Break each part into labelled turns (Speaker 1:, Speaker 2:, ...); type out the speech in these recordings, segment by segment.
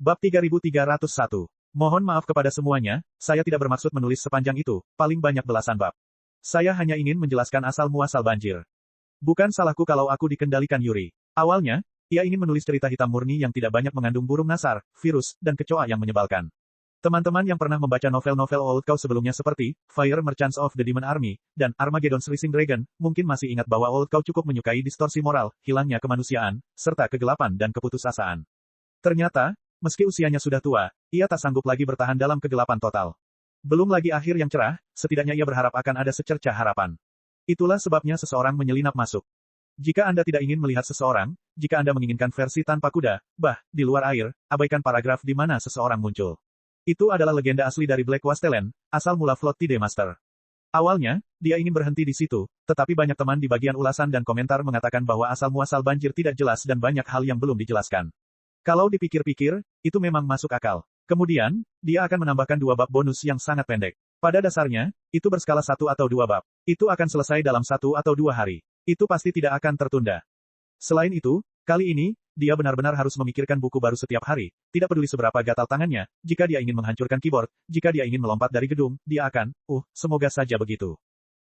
Speaker 1: Bab 3301. Mohon maaf kepada semuanya, saya tidak bermaksud menulis sepanjang itu, paling banyak belasan bab. Saya hanya ingin menjelaskan asal-muasal banjir. Bukan salahku kalau aku dikendalikan Yuri. Awalnya, ia ingin menulis cerita hitam murni yang tidak banyak mengandung burung nasar, virus, dan kecoa yang menyebalkan. Teman-teman yang pernah membaca novel-novel Old Cow sebelumnya seperti Fire Merchants of the Demon Army dan Armageddon's Rising Dragon, mungkin masih ingat bahwa Old Cow cukup menyukai distorsi moral, hilangnya kemanusiaan, serta kegelapan dan keputusasaan. Ternyata, meski usianya sudah tua, ia tak sanggup lagi bertahan dalam kegelapan total. Belum lagi akhir yang cerah, setidaknya ia berharap akan ada secercah harapan. Itulah sebabnya seseorang menyelinap masuk. Jika Anda tidak ingin melihat seseorang, jika Anda menginginkan versi tanpa kuda, di luar air, abaikan paragraf di mana seseorang muncul. Itu adalah legenda asli dari Black Wasteland, asal mula Float Tide Master. Awalnya, dia ingin berhenti di situ, tetapi banyak teman di bagian ulasan dan komentar mengatakan bahwa asal-muasal banjir tidak jelas dan banyak hal yang belum dijelaskan. Kalau dipikir-pikir, itu memang masuk akal. Kemudian, dia akan menambahkan 2 bab bonus yang sangat pendek. Pada dasarnya, itu berskala 1 atau 2 bab. Itu akan selesai dalam 1 atau 2 hari. Itu pasti tidak akan tertunda. Selain itu, kali ini, dia benar-benar harus memikirkan buku baru setiap hari, tidak peduli seberapa gatal tangannya, jika dia ingin menghancurkan keyboard, jika dia ingin melompat dari gedung, dia akan, semoga saja begitu.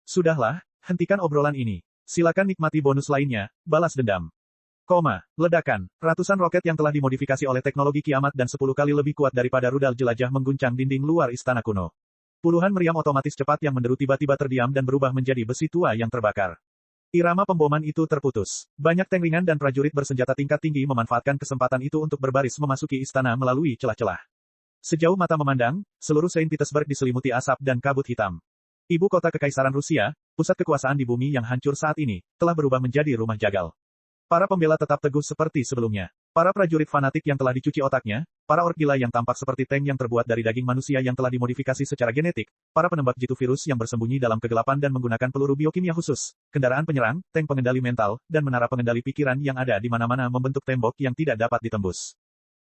Speaker 1: Sudahlah, hentikan obrolan ini. Silakan nikmati bonus lainnya, balas dendam. Ledakan. Ratusan roket yang telah dimodifikasi oleh teknologi kiamat dan 10 kali lebih kuat daripada rudal jelajah mengguncang dinding luar istana kuno. Puluhan meriam otomatis cepat yang menderu tiba-tiba terdiam dan berubah menjadi besi tua yang terbakar. Irama pemboman itu terputus. Banyak tank ringan dan prajurit bersenjata tingkat tinggi memanfaatkan kesempatan itu untuk berbaris memasuki istana melalui celah-celah. Sejauh mata memandang, seluruh Saint Petersburg diselimuti asap dan kabut hitam. Ibu kota Kekaisaran Rusia, pusat kekuasaan di bumi yang hancur saat ini, telah berubah menjadi rumah jagal. Para pembela tetap teguh seperti sebelumnya. Para prajurit fanatik yang telah dicuci otaknya, para ork gila yang tampak seperti tank yang terbuat dari daging manusia yang telah dimodifikasi secara genetik, para penembak jitu virus yang bersembunyi dalam kegelapan dan menggunakan peluru biokimia khusus, kendaraan penyerang, tank pengendali mental, dan menara pengendali pikiran yang ada di mana-mana membentuk tembok yang tidak dapat ditembus.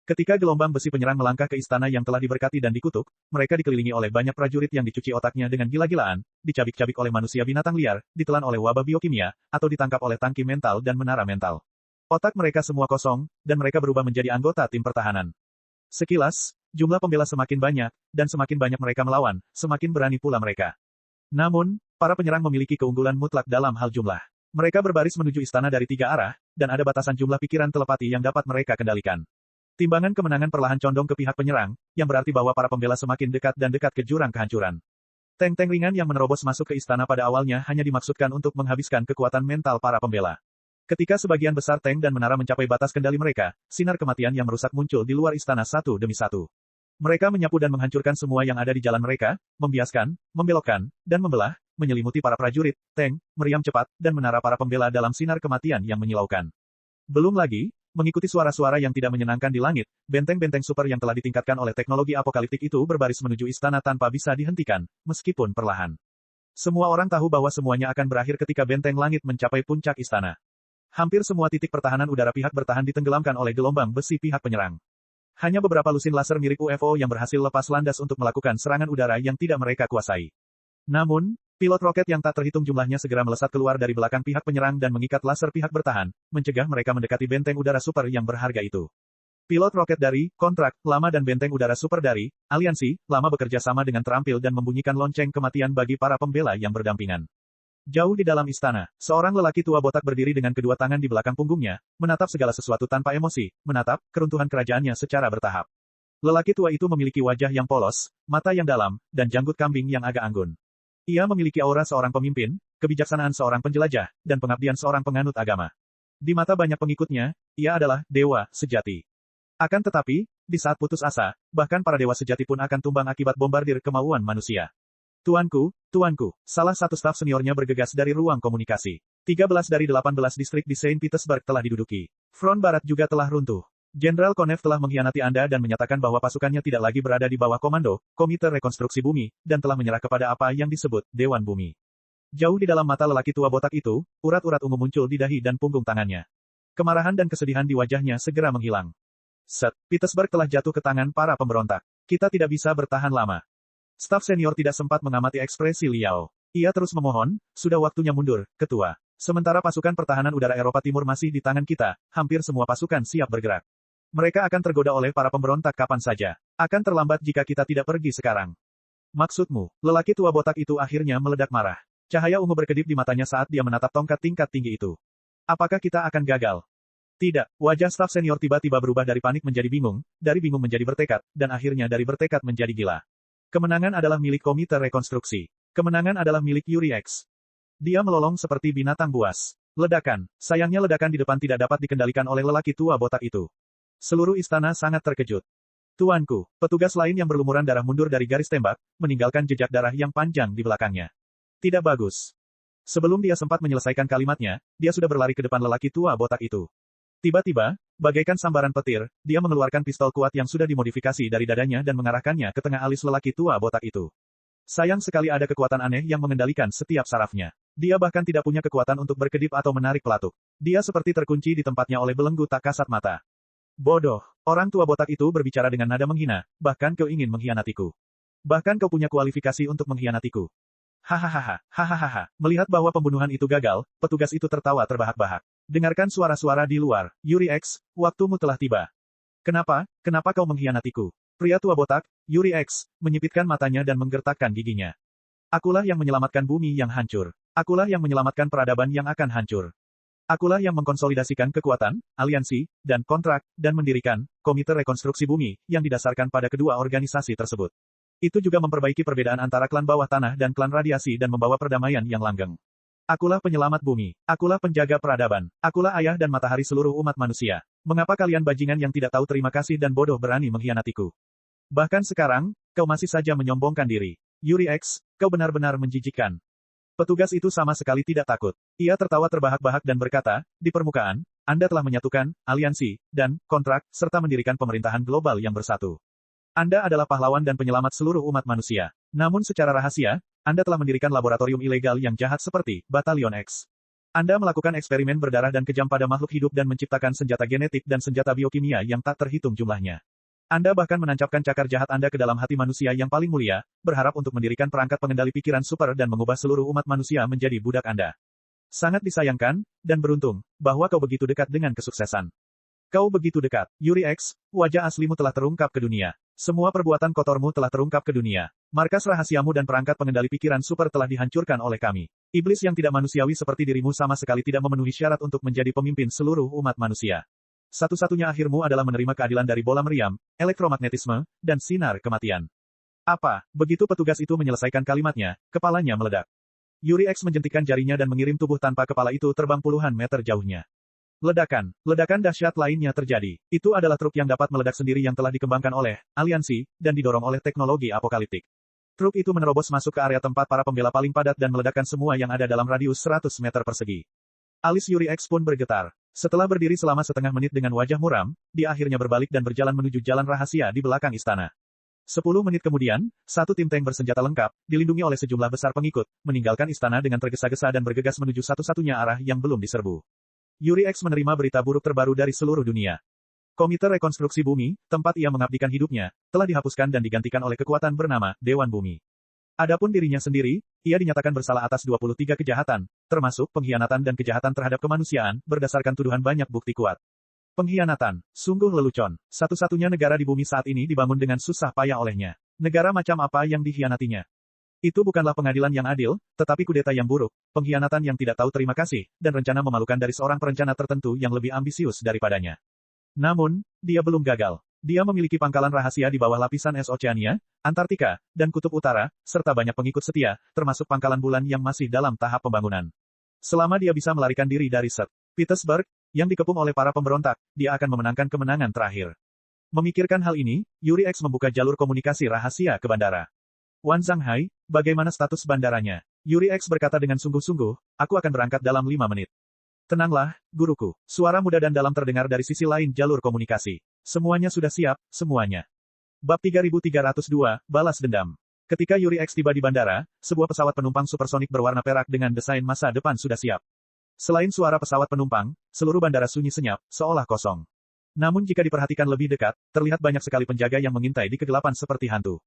Speaker 1: Ketika gelombang besi penyerang melangkah ke istana yang telah diberkati dan dikutuk, mereka dikelilingi oleh banyak prajurit yang dicuci otaknya dengan gila-gilaan, dicabik-cabik oleh manusia binatang liar, ditelan oleh wabah biokimia, atau ditangkap oleh tangki mental dan menara mental. Otak mereka semua kosong, dan mereka berubah menjadi anggota tim pertahanan. Sekilas, jumlah pembela semakin banyak, dan semakin banyak mereka melawan, semakin berani pula mereka. Namun, para penyerang memiliki keunggulan mutlak dalam hal jumlah. Mereka berbaris menuju istana dari 3 arah, dan ada batasan jumlah pikiran telepati yang dapat mereka kendalikan. Timbangan kemenangan perlahan condong ke pihak penyerang, yang berarti bahwa para pembela semakin dekat dan dekat ke jurang kehancuran. Tank-tank ringan yang menerobos masuk ke istana pada awalnya hanya dimaksudkan untuk menghabiskan kekuatan mental para pembela. Ketika sebagian besar tank dan menara mencapai batas kendali mereka, sinar kematian yang merusak muncul di luar istana satu demi satu. Mereka menyapu dan menghancurkan semua yang ada di jalan mereka, membiaskan, membelokkan, dan membelah, menyelimuti para prajurit, tank, meriam cepat, dan menara para pembela dalam sinar kematian yang menyilaukan. Belum lagi, mengikuti suara-suara yang tidak menyenangkan di langit, benteng-benteng super yang telah ditingkatkan oleh teknologi apokaliptik itu berbaris menuju istana tanpa bisa dihentikan, meskipun perlahan. Semua orang tahu bahwa semuanya akan berakhir ketika benteng langit mencapai puncak istana. Hampir semua titik pertahanan udara pihak bertahan ditenggelamkan oleh gelombang besi pihak penyerang. Hanya beberapa lusin laser mirip UFO yang berhasil lepas landas untuk melakukan serangan udara yang tidak mereka kuasai. Namun, pilot roket yang tak terhitung jumlahnya segera melesat keluar dari belakang pihak penyerang dan mengikat laser pihak bertahan, mencegah mereka mendekati benteng udara super yang berharga itu. Pilot roket dari Kontrak Lama dan benteng udara super dari Aliansi Lama bekerja sama dengan terampil dan membunyikan lonceng kematian bagi para pembela yang berdampingan. Jauh di dalam istana, seorang lelaki tua botak berdiri dengan kedua tangan di belakang punggungnya, menatap segala sesuatu tanpa emosi, menatap keruntuhan kerajaannya secara bertahap. Lelaki tua itu memiliki wajah yang polos, mata yang dalam, dan janggut kambing yang agak anggun. Ia memiliki aura seorang pemimpin, kebijaksanaan seorang penjelajah, dan pengabdian seorang penganut agama. Di mata banyak pengikutnya, ia adalah dewa sejati. Akan tetapi, di saat putus asa, bahkan para dewa sejati pun akan tumbang akibat bombardir kemauan manusia. Tuanku, salah satu staf seniornya bergegas dari ruang komunikasi. 13 dari 18 distrik di Saint Petersburg telah diduduki. Front Barat juga telah runtuh. Jenderal Konev telah mengkhianati Anda dan menyatakan bahwa pasukannya tidak lagi berada di bawah komando, Komite Rekonstruksi Bumi, dan telah menyerah kepada apa yang disebut Dewan Bumi. Jauh di dalam mata lelaki tua botak itu, urat-urat ungu muncul di dahi dan punggung tangannya. Kemarahan dan kesedihan di wajahnya segera menghilang. Petersburg telah jatuh ke tangan para pemberontak. Kita tidak bisa bertahan lama. Staf senior tidak sempat mengamati ekspresi Liao. Ia terus memohon, sudah waktunya mundur, ketua. Sementara pasukan pertahanan udara Eropa Timur masih di tangan kita, hampir semua pasukan siap bergerak. Mereka akan tergoda oleh para pemberontak kapan saja. Akan terlambat jika kita tidak pergi sekarang. Maksudmu, lelaki tua botak itu akhirnya meledak marah. Cahaya ungu berkedip di matanya saat dia menatap tongkat tingkat tinggi itu. Apakah kita akan gagal? Tidak, wajah staf senior tiba-tiba berubah dari panik menjadi bingung, dari bingung menjadi bertekad, dan akhirnya dari bertekad menjadi gila. Kemenangan adalah milik komite rekonstruksi. Kemenangan adalah milik Yuri X. Dia melolong seperti binatang buas. Ledakan. Sayangnya ledakan di depan tidak dapat dikendalikan oleh lelaki tua botak itu. Seluruh istana sangat terkejut. Tuanku, petugas lain yang berlumuran darah mundur dari garis tembak, meninggalkan jejak darah yang panjang di belakangnya. Tidak bagus. Sebelum dia sempat menyelesaikan kalimatnya, dia sudah berlari ke depan lelaki tua botak itu. Tiba-tiba, bagaikan sambaran petir, dia mengeluarkan pistol kuat yang sudah dimodifikasi dari dadanya dan mengarahkannya ke tengah alis lelaki tua botak itu. Sayang sekali ada kekuatan aneh yang mengendalikan setiap sarafnya. Dia bahkan tidak punya kekuatan untuk berkedip atau menarik pelatuk. Dia seperti terkunci di tempatnya oleh belenggu tak kasat mata. Bodoh, orang tua botak itu berbicara dengan nada menghina, bahkan kau ingin mengkhianatiku. Bahkan kau punya kualifikasi untuk mengkhianatiku. Hahaha, hahaha. Melihat bahwa pembunuhan itu gagal, petugas itu tertawa terbahak-bahak. Dengarkan suara-suara di luar. Yuri X, waktumu telah tiba. Kenapa kau mengkhianatiku? Pria tua botak, Yuri X, menyipitkan matanya dan menggertakkan giginya. Akulah yang menyelamatkan bumi yang hancur. Akulah yang menyelamatkan peradaban yang akan hancur. Akulah yang mengkonsolidasikan kekuatan, aliansi, dan kontrak, dan mendirikan Komite Rekonstruksi Bumi, yang didasarkan pada kedua organisasi tersebut. Itu juga memperbaiki perbedaan antara klan bawah tanah dan klan radiasi dan membawa perdamaian yang langgeng. Akulah penyelamat bumi. Akulah penjaga peradaban. Akulah ayah dan matahari seluruh umat manusia. Mengapa kalian bajingan yang tidak tahu terima kasih dan bodoh berani mengkhianatiku? Bahkan sekarang, kau masih saja menyombongkan diri. Yuri X, kau benar-benar menjijikkan. Petugas itu sama sekali tidak takut. Ia tertawa terbahak-bahak dan berkata, di permukaan, Anda telah menyatukan, aliansi, dan kontrak, serta mendirikan pemerintahan global yang bersatu. Anda adalah pahlawan dan penyelamat seluruh umat manusia. Namun secara rahasia, Anda telah mendirikan laboratorium ilegal yang jahat seperti Batalion X. Anda melakukan eksperimen berdarah dan kejam pada makhluk hidup dan menciptakan senjata genetik dan senjata biokimia yang tak terhitung jumlahnya. Anda bahkan menancapkan cakar jahat Anda ke dalam hati manusia yang paling mulia, berharap untuk mendirikan perangkat pengendali pikiran super dan mengubah seluruh umat manusia menjadi budak Anda. Sangat disayangkan, dan beruntung, bahwa kau begitu dekat dengan kesuksesan. Kau begitu dekat. Yuri X, wajah aslimu telah terungkap ke dunia. Semua perbuatan kotormu telah terungkap ke dunia. Markas rahasiamu dan perangkat pengendali pikiran super telah dihancurkan oleh kami. Iblis yang tidak manusiawi seperti dirimu sama sekali tidak memenuhi syarat untuk menjadi pemimpin seluruh umat manusia. Satu-satunya akhirmu adalah menerima keadilan dari bola meriam, elektromagnetisme, dan sinar kematian. Apa? Begitu petugas itu menyelesaikan kalimatnya, kepalanya meledak. Yuri X menjentikkan jarinya dan mengirim tubuh tanpa kepala itu terbang puluhan meter jauhnya. Ledakan dahsyat lainnya terjadi. Itu adalah truk yang dapat meledak sendiri yang telah dikembangkan oleh aliansi, dan didorong oleh teknologi apokaliptik. Truk itu menerobos masuk ke area tempat para pembela paling padat dan meledakkan semua yang ada dalam radius 100 meter persegi. Alis Yuri X pun bergetar. Setelah berdiri selama setengah menit dengan wajah muram, dia akhirnya berbalik dan berjalan menuju jalan rahasia di belakang istana. 10 menit kemudian, satu tim tank bersenjata lengkap, dilindungi oleh sejumlah besar pengikut, meninggalkan istana dengan tergesa-gesa dan bergegas menuju satu-satunya arah yang belum diserbu. Yuri X menerima berita buruk terbaru dari seluruh dunia. Komite Rekonstruksi Bumi, tempat ia mengabdikan hidupnya, telah dihapuskan dan digantikan oleh kekuatan bernama Dewan Bumi. Adapun dirinya sendiri, ia dinyatakan bersalah atas 23 kejahatan, termasuk pengkhianatan dan kejahatan terhadap kemanusiaan, berdasarkan tuduhan banyak bukti kuat. Pengkhianatan, sungguh lelucon. Satu-satunya negara di bumi saat ini dibangun dengan susah payah olehnya. Negara macam apa yang dikhianatinya? Itu bukanlah pengadilan yang adil, tetapi kudeta yang buruk, pengkhianatan yang tidak tahu terima kasih, dan rencana memalukan dari seorang perencana tertentu yang lebih ambisius daripadanya. Namun, dia belum gagal. Dia memiliki pangkalan rahasia di bawah lapisan es Oceania, Antartika, dan Kutub Utara, serta banyak pengikut setia, termasuk pangkalan bulan yang masih dalam tahap pembangunan. Selama dia bisa melarikan diri dari St. Petersburg, yang dikepung oleh para pemberontak, dia akan memenangkan kemenangan terakhir. Memikirkan hal ini, Yuri X membuka jalur komunikasi rahasia ke bandara. Wan Zhanghai, bagaimana status bandaranya? Yuri X berkata dengan sungguh-sungguh, aku akan berangkat dalam 5 menit. Tenanglah, guruku. Suara muda dan dalam terdengar dari sisi lain jalur komunikasi. Semuanya sudah siap, semuanya. Bab 3302, Balas Dendam. Ketika Yuri X tiba di bandara, sebuah pesawat penumpang supersonik berwarna perak dengan desain masa depan sudah siap. Selain suara pesawat penumpang, seluruh bandara sunyi senyap, seolah kosong. Namun jika diperhatikan lebih dekat, terlihat banyak sekali penjaga yang mengintai di kegelapan seperti hantu.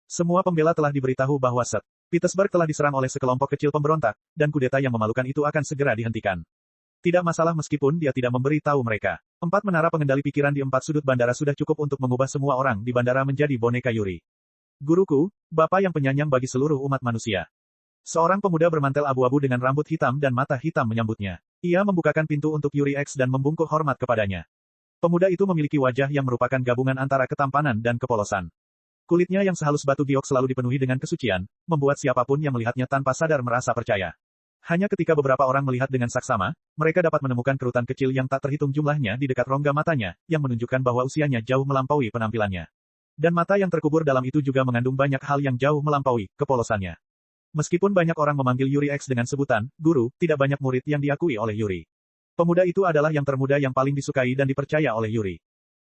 Speaker 1: Semua pembela telah diberitahu bahwa St. Petersburg telah diserang oleh sekelompok kecil pemberontak, dan kudeta yang memalukan itu akan segera dihentikan. Tidak masalah meskipun dia tidak memberi tahu mereka. 4 menara pengendali pikiran di 4 sudut bandara sudah cukup untuk mengubah semua orang di bandara menjadi boneka Yuri. Guruku, Bapak yang penyayang bagi seluruh umat manusia. Seorang pemuda bermantel abu-abu dengan rambut hitam dan mata hitam menyambutnya. Ia membukakan pintu untuk Yuri X dan membungkuk hormat kepadanya. Pemuda itu memiliki wajah yang merupakan gabungan antara ketampanan dan kepolosan. Kulitnya yang sehalus batu giok selalu dipenuhi dengan kesucian, membuat siapapun yang melihatnya tanpa sadar merasa percaya. Hanya ketika beberapa orang melihat dengan saksama, mereka dapat menemukan kerutan kecil yang tak terhitung jumlahnya di dekat rongga matanya, yang menunjukkan bahwa usianya jauh melampaui penampilannya. Dan mata yang terkubur dalam itu juga mengandung banyak hal yang jauh melampaui kepolosannya. Meskipun banyak orang memanggil Yuri X dengan sebutan guru, tidak banyak murid yang diakui oleh Yuri. Pemuda itu adalah yang termuda yang paling disukai dan dipercaya oleh Yuri.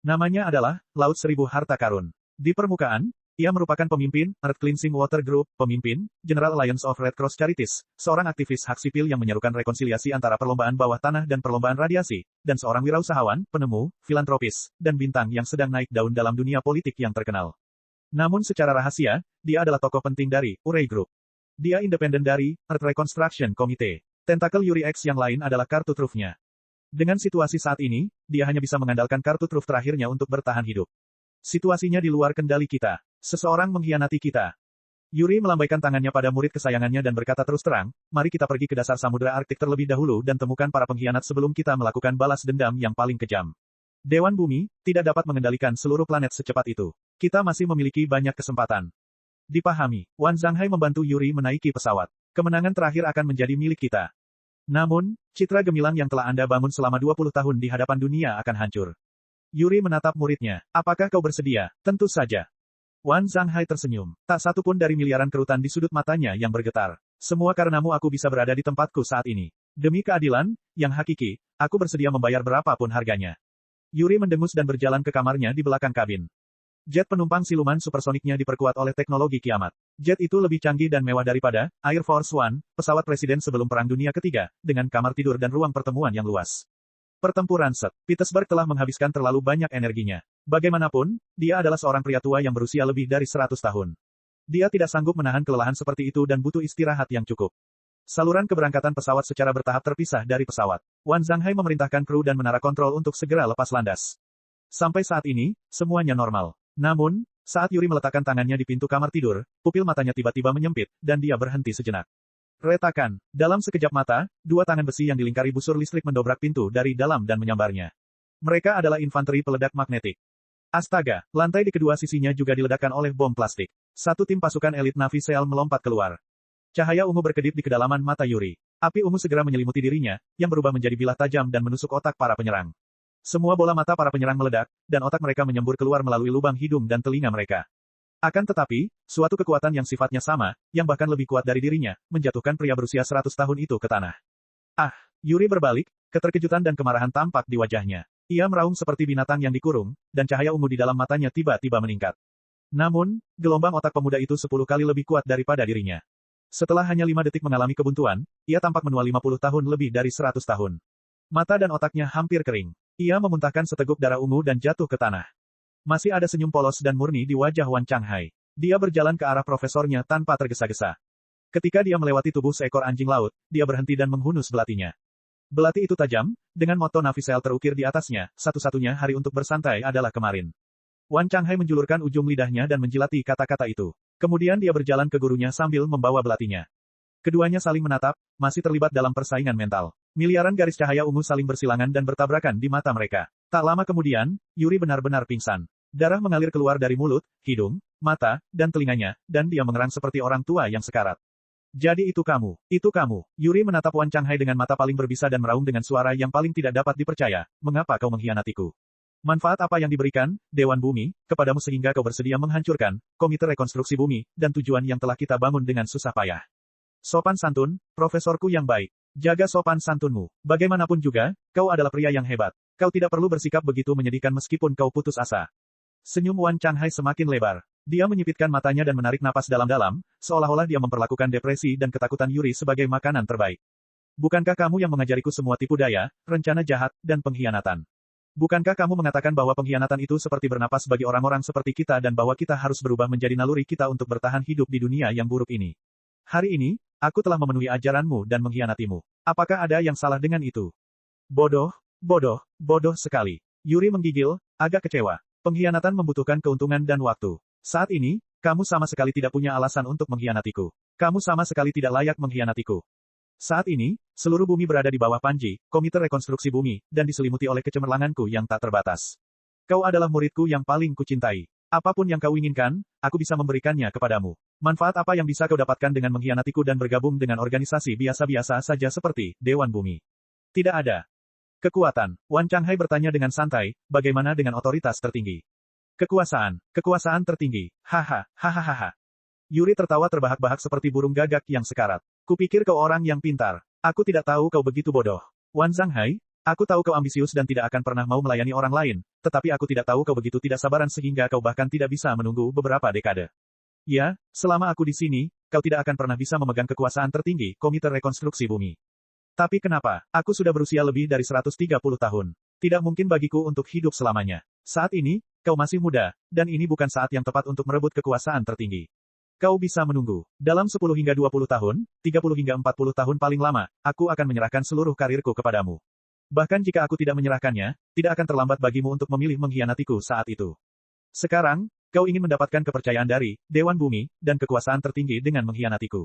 Speaker 1: Namanya adalah Laut Seribu Harta Karun. Di permukaan, ia merupakan pemimpin Earth Cleansing Water Group, pemimpin General Alliance of Red Cross Charities, seorang aktivis hak sipil yang menyerukan rekonsiliasi antara perlombaan bawah tanah dan perlombaan radiasi, dan seorang wirausahawan, penemu, filantropis, dan bintang yang sedang naik daun dalam dunia politik yang terkenal. Namun secara rahasia, dia adalah tokoh penting dari Urey Group. Dia independen dari Earth Reconstruction Committee. Tentakel Yuri X yang lain adalah kartu trufnya. Dengan situasi saat ini, dia hanya bisa mengandalkan kartu truf terakhirnya untuk bertahan hidup. Situasinya di luar kendali kita. Seseorang mengkhianati kita. Yuri melambaikan tangannya pada murid kesayangannya dan berkata terus terang, mari kita pergi ke dasar samudera Arktik terlebih dahulu dan temukan para pengkhianat sebelum kita melakukan balas dendam yang paling kejam. Dewan Bumi tidak dapat mengendalikan seluruh planet secepat itu. Kita masih memiliki banyak kesempatan. Dipahami, Wan Zhanghai membantu Yuri menaiki pesawat. Kemenangan terakhir akan menjadi milik kita. Namun, citra gemilang yang telah Anda bangun selama 20 tahun di hadapan dunia akan hancur. Yuri menatap muridnya. Apakah kau bersedia? Tentu saja. Wan Zhanghai tersenyum. Tak satu pun dari miliaran kerutan di sudut matanya yang bergetar. Semua karenamu aku bisa berada di tempatku saat ini. Demi keadilan, yang hakiki, aku bersedia membayar berapapun harganya. Yuri mendengus dan berjalan ke kamarnya di belakang kabin. Jet penumpang siluman supersoniknya diperkuat oleh teknologi kiamat. Jet itu lebih canggih dan mewah daripada Air Force One, pesawat presiden sebelum Perang Dunia Ketiga, dengan kamar tidur dan ruang pertemuan yang luas. Pertempuran St. Petersburg telah menghabiskan terlalu banyak energinya. Bagaimanapun, dia adalah seorang pria tua yang berusia lebih dari 100 tahun. Dia tidak sanggup menahan kelelahan seperti itu dan butuh istirahat yang cukup. Saluran keberangkatan pesawat secara bertahap terpisah dari pesawat. Wan Zhanghai memerintahkan kru dan menara kontrol untuk segera lepas landas. Sampai saat ini, semuanya normal. Namun, saat Yuri meletakkan tangannya di pintu kamar tidur, pupil matanya tiba-tiba menyempit, dan dia berhenti sejenak. Retakan. Dalam sekejap mata, 2 tangan besi yang dilingkari busur listrik mendobrak pintu dari dalam dan menyambarnya. Mereka adalah infanteri peledak magnetik. Astaga, lantai di kedua sisinya juga diledakkan oleh bom plastik. Satu tim pasukan elit Navy SEAL melompat keluar. Cahaya ungu berkedip di kedalaman mata Yuri. Api ungu segera menyelimuti dirinya, yang berubah menjadi bilah tajam dan menusuk otak para penyerang. Semua bola mata para penyerang meledak, dan otak mereka menyembur keluar melalui lubang hidung dan telinga mereka. Akan tetapi, suatu kekuatan yang sifatnya sama, yang bahkan lebih kuat dari dirinya, menjatuhkan pria berusia 100 tahun itu ke tanah. Ah! Yuri berbalik, keterkejutan dan kemarahan tampak di wajahnya. Ia meraung seperti binatang yang dikurung, dan cahaya ungu di dalam matanya tiba-tiba meningkat. Namun, gelombang otak pemuda itu 10 kali lebih kuat daripada dirinya. Setelah hanya 5 detik mengalami kebuntuan, ia tampak menua 50 tahun lebih dari 100 tahun. Mata dan otaknya hampir kering. Ia memuntahkan seteguk darah ungu dan jatuh ke tanah. Masih ada senyum polos dan murni di wajah Wan Zhanghai. Dia berjalan ke arah profesornya tanpa tergesa-gesa. Ketika dia melewati tubuh seekor anjing laut, dia berhenti dan menghunus belatinya. Belati itu tajam, dengan moto Navy SEAL terukir di atasnya, satu-satunya hari untuk bersantai adalah kemarin. Wan Zhanghai menjulurkan ujung lidahnya dan menjilati kata-kata itu. Kemudian dia berjalan ke gurunya sambil membawa belatinya. Keduanya saling menatap, masih terlibat dalam persaingan mental. Miliaran garis cahaya ungu saling bersilangan dan bertabrakan di mata mereka. Tak lama kemudian, Yuri benar-benar pingsan. Darah mengalir keluar dari mulut, hidung, mata, dan telinganya, dan dia mengerang seperti orang tua yang sekarat. Jadi itu kamu. Yuri menatap Wan Zhanghai dengan mata paling berbisa dan meraung dengan suara yang paling tidak dapat dipercaya. Mengapa kau mengkhianatiku? Manfaat apa yang diberikan, Dewan Bumi, kepadamu sehingga kau bersedia menghancurkan Komite Rekonstruksi Bumi, dan tujuan yang telah kita bangun dengan susah payah? Sopan santun, profesorku yang baik. Jaga sopan santunmu. Bagaimanapun juga, kau adalah pria yang hebat. Kau tidak perlu bersikap begitu menyedihkan meskipun kau putus asa. Senyum Wan Zhanghai semakin lebar. Dia menyipitkan matanya dan menarik napas dalam-dalam, seolah-olah dia memperlakukan depresi dan ketakutan Yuri sebagai makanan terbaik. Bukankah kamu yang mengajariku semua tipu daya, rencana jahat, dan pengkhianatan? Bukankah kamu mengatakan bahwa pengkhianatan itu seperti bernapas bagi orang-orang seperti kita dan bahwa kita harus berubah menjadi naluri kita untuk bertahan hidup di dunia yang buruk ini? Hari ini, aku telah memenuhi ajaranmu dan mengkhianatimu. Apakah ada yang salah dengan itu? Bodoh, bodoh, bodoh sekali. Yuri menggigil, agak kecewa. Pengkhianatan membutuhkan keuntungan dan waktu. Saat ini, kamu sama sekali tidak punya alasan untuk mengkhianatiku. Kamu sama sekali tidak layak mengkhianatiku. Saat ini, seluruh bumi berada di bawah Panji, Komite Rekonstruksi Bumi, dan diselimuti oleh kecemerlanganku yang tak terbatas. Kau adalah muridku yang paling kucintai. Apapun yang kau inginkan, aku bisa memberikannya kepadamu. Manfaat apa yang bisa kau dapatkan dengan mengkhianatiku dan bergabung dengan organisasi biasa-biasa saja seperti Dewan Bumi? Tidak ada. Kekuatan. Wan Changhai bertanya dengan santai, bagaimana dengan otoritas tertinggi? Kekuasaan. Kekuasaan tertinggi. Haha, hahaha. Yuri tertawa terbahak-bahak seperti burung gagak yang sekarat. Kupikir kau orang yang pintar. Aku tidak tahu kau begitu bodoh. Wan Changhai, aku tahu kau ambisius dan tidak akan pernah mau melayani orang lain, tetapi aku tidak tahu kau begitu tidak sabaran sehingga kau bahkan tidak bisa menunggu beberapa dekade. Ya, selama aku di sini, kau tidak akan pernah bisa memegang kekuasaan tertinggi, Komite Rekonstruksi Bumi. Tapi kenapa? Aku sudah berusia lebih dari 130 tahun. Tidak mungkin bagiku untuk hidup selamanya. Saat ini, kau masih muda, dan ini bukan saat yang tepat untuk merebut kekuasaan tertinggi. Kau bisa menunggu. Dalam 10 hingga 20 tahun, 30 hingga 40 tahun paling lama, aku akan menyerahkan seluruh karirku kepadamu. Bahkan jika aku tidak menyerahkannya, tidak akan terlambat bagimu untuk memilih mengkhianatiku saat itu. Sekarang, kau ingin mendapatkan kepercayaan dari Dewan Bumi, dan kekuasaan tertinggi dengan mengkhianatiku.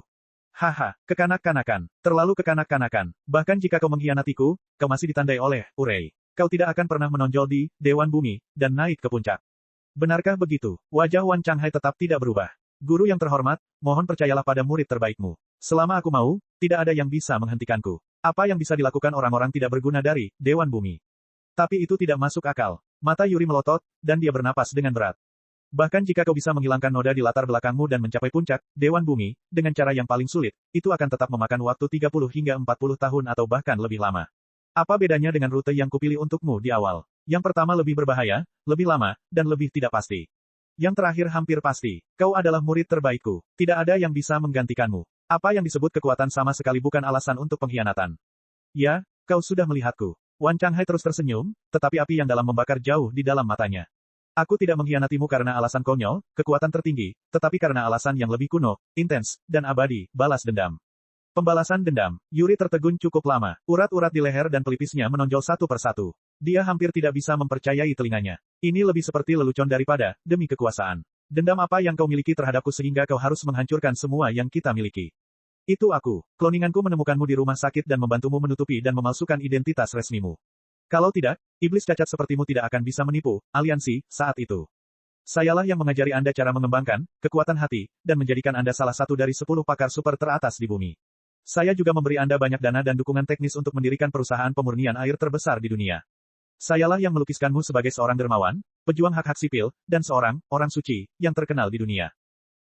Speaker 1: Haha, kekanak-kanakan. Terlalu kekanak-kanakan. Bahkan jika kau mengkhianatiku, kau masih ditandai oleh Urei. Kau tidak akan pernah menonjol di Dewan Bumi, dan naik ke puncak. Benarkah begitu? Wajah Wan Changhai tetap tidak berubah. Guru yang terhormat, mohon percayalah pada murid terbaikmu. Selama aku mau, tidak ada yang bisa menghentikanku. Apa yang bisa dilakukan orang-orang tidak berguna dari Dewan Bumi? Tapi itu tidak masuk akal. Mata Yuri melotot, dan dia bernapas dengan berat. Bahkan jika kau bisa menghilangkan noda di latar belakangmu dan mencapai puncak, Dewan Bumi, dengan cara yang paling sulit, itu akan tetap memakan waktu 30 hingga 40 tahun atau bahkan lebih lama. Apa bedanya dengan rute yang kupilih untukmu di awal? Yang pertama lebih berbahaya, lebih lama, dan lebih tidak pasti. Yang terakhir hampir pasti. Kau adalah murid terbaikku. Tidak ada yang bisa menggantikanmu. Apa yang disebut kekuatan sama sekali bukan alasan untuk pengkhianatan. Ya, kau sudah melihatku. Wan Changhai terus tersenyum, tetapi api yang dalam membakar jauh di dalam matanya. Aku tidak mengkhianatimu karena alasan konyol, kekuatan tertinggi, tetapi karena alasan yang lebih kuno, intens, dan abadi, balas dendam. Pembalasan dendam. Yuri tertegun cukup lama. Urat-urat di leher dan pelipisnya menonjol satu persatu. Dia hampir tidak bisa mempercayai telinganya. Ini lebih seperti lelucon daripada, demi kekuasaan. Dendam apa yang kau miliki terhadapku sehingga kau harus menghancurkan semua yang kita miliki? Itu aku. Kloninganku menemukanmu di rumah sakit dan membantumu menutupi dan memalsukan identitas resmimu. Kalau tidak, iblis cacat sepertimu tidak akan bisa menipu, aliansi, saat itu. Sayalah yang mengajari Anda cara mengembangkan, kekuatan hati, dan menjadikan Anda salah satu dari 10 pakar super teratas di bumi. Saya juga memberi Anda banyak dana dan dukungan teknis untuk mendirikan perusahaan pemurnian air terbesar di dunia. Sayalah yang melukiskanmu sebagai seorang dermawan, pejuang hak-hak sipil, dan seorang orang suci yang terkenal di dunia.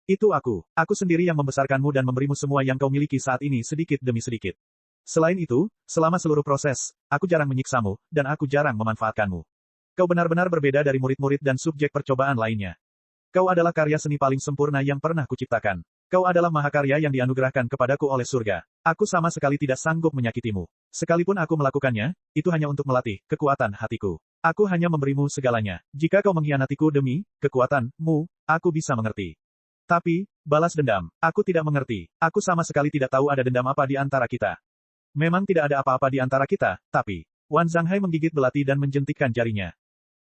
Speaker 1: Itu aku. Aku sendiri yang membesarkanmu dan memberimu semua yang kau miliki saat ini sedikit demi sedikit. Selain itu, selama seluruh proses, aku jarang menyiksamu, dan aku jarang memanfaatkanmu. Kau benar-benar berbeda dari murid-murid dan subjek percobaan lainnya. Kau adalah karya seni paling sempurna yang pernah kuciptakan. Kau adalah mahakarya yang dianugerahkan kepadaku oleh surga. Aku sama sekali tidak sanggup menyakitimu. Sekalipun aku melakukannya, itu hanya untuk melatih kekuatan hatiku. Aku hanya memberimu segalanya. Jika kau mengkhianatiku demi kekuatanmu, aku bisa mengerti. Tapi, balas dendam. Aku tidak mengerti. Aku sama sekali tidak tahu ada dendam apa di antara kita. Memang tidak ada apa-apa di antara kita, tapi... Wan Changhai menggigit belati dan menjentikkan jarinya.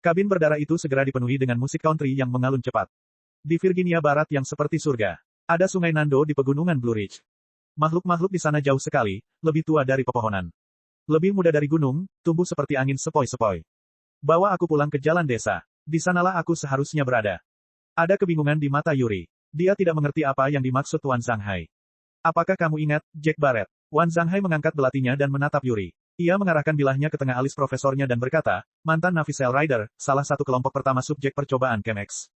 Speaker 1: Kabin berdarah itu segera dipenuhi dengan musik country yang mengalun cepat. Di Virginia Barat yang seperti surga. Ada sungai Nando di pegunungan Blue Ridge. Makhluk-makhluk di sana jauh sekali, lebih tua dari pepohonan. Lebih muda dari gunung, tumbuh seperti angin sepoi-sepoi. Bawa aku pulang ke jalan desa. Di sanalah aku seharusnya berada. Ada kebingungan di mata Yuri. Dia tidak mengerti apa yang dimaksud Wan Changhai. Apakah kamu ingat, Jack Barrett? Wan Changhai mengangkat belatinya dan menatap Yuri. Ia mengarahkan bilahnya ke tengah alis profesornya dan berkata, mantan Navy Sail Rider, salah satu kelompok pertama subjek percobaan Chemex.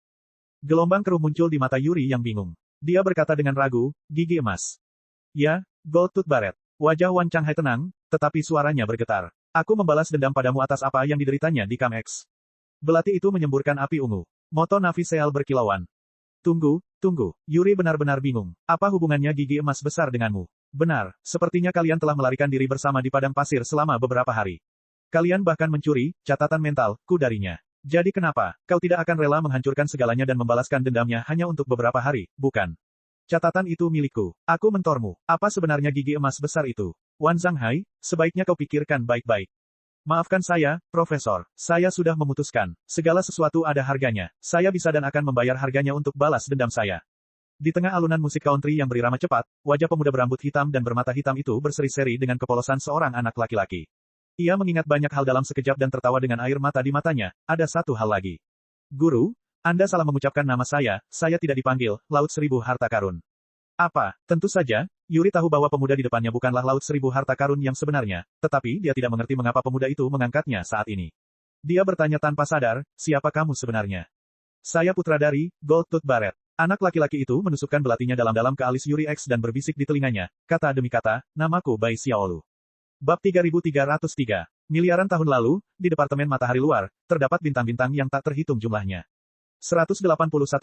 Speaker 1: Gelombang keruh muncul di mata Yuri yang bingung. Dia berkata dengan ragu, gigi emas. Ya, Gold Tooth Barrett. Wajah Wan Changhai tenang, tetapi suaranya bergetar. Aku membalas dendam padamu atas apa yang dideritanya di Chemex. Belati itu menyemburkan api ungu. Moto Navy Sail berkilauan. Tunggu, tunggu. Yuri benar-benar bingung. Apa hubungannya gigi emas besar denganmu? Benar, sepertinya kalian telah melarikan diri bersama di padang pasir selama beberapa hari. Kalian bahkan mencuri catatan mentalku darinya. Jadi kenapa, kau tidak akan rela menghancurkan segalanya dan membalaskan dendamnya hanya untuk beberapa hari, bukan? Catatan itu milikku. Aku mentormu. Apa sebenarnya gigi emas besar itu? Wan Changhai, sebaiknya kau pikirkan baik-baik. Maafkan saya, Profesor. Saya sudah memutuskan. Segala sesuatu ada harganya. Saya bisa dan akan membayar harganya untuk balas dendam saya. Di tengah alunan musik country yang berirama cepat, wajah pemuda berambut hitam dan bermata hitam itu berseri-seri dengan kepolosan seorang anak laki-laki. Ia mengingat banyak hal dalam sekejap dan tertawa dengan air mata di matanya. Ada satu hal lagi. Guru, Anda salah mengucapkan nama saya tidak dipanggil, Laut Seribu Harta Karun. Apa? Tentu saja, Yuri tahu bahwa pemuda di depannya bukanlah Laut Seribu Harta Karun yang sebenarnya, tetapi dia tidak mengerti mengapa pemuda itu mengangkatnya saat ini. Dia bertanya tanpa sadar, siapa kamu sebenarnya? Saya putra dari Gold Tooth Barret. Anak laki-laki itu menusukkan belatinya dalam-dalam ke alis Yuri X dan berbisik di telinganya, kata demi kata, namaku Bai Xiaolu. Bab 3303. Miliaran tahun lalu, di Departemen Matahari Luar, terdapat bintang-bintang yang tak terhitung jumlahnya. 181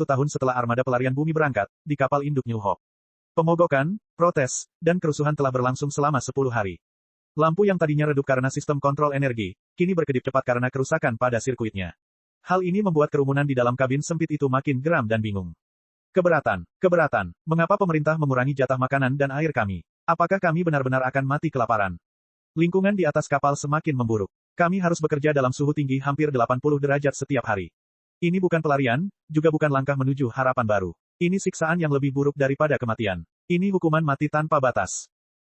Speaker 1: tahun setelah armada pelarian bumi berangkat, di kapal induk New Hope. Pemogokan, protes, dan kerusuhan telah berlangsung selama 10 hari. Lampu yang tadinya redup karena sistem kontrol energi, kini berkedip cepat karena kerusakan pada sirkuitnya. Hal ini membuat kerumunan di dalam kabin sempit itu makin geram dan bingung. Keberatan. Mengapa pemerintah mengurangi jatah makanan dan air kami? Apakah kami benar-benar akan mati kelaparan? Lingkungan di atas kapal semakin memburuk. Kami harus bekerja dalam suhu tinggi hampir 80 derajat setiap hari. Ini bukan pelarian, juga bukan langkah menuju harapan baru. Ini siksaan yang lebih buruk daripada kematian. Ini hukuman mati tanpa batas.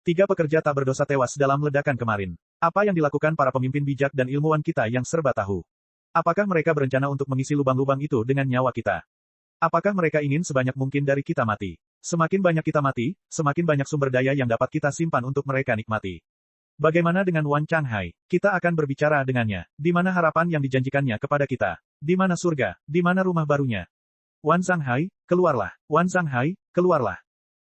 Speaker 1: 3 pekerja tak berdosa tewas dalam ledakan kemarin. Apa yang dilakukan para pemimpin bijak dan ilmuwan kita yang serba tahu? Apakah mereka berencana untuk mengisi lubang-lubang itu dengan nyawa kita? Apakah mereka ingin sebanyak mungkin dari kita mati? Semakin banyak kita mati, semakin banyak sumber daya yang dapat kita simpan untuk mereka nikmati. Bagaimana dengan Wan Changhai? Kita akan berbicara dengannya. Di mana harapan yang dijanjikannya kepada kita? Di mana surga? Di mana rumah barunya? Wan Changhai, keluarlah. Wan Changhai, keluarlah.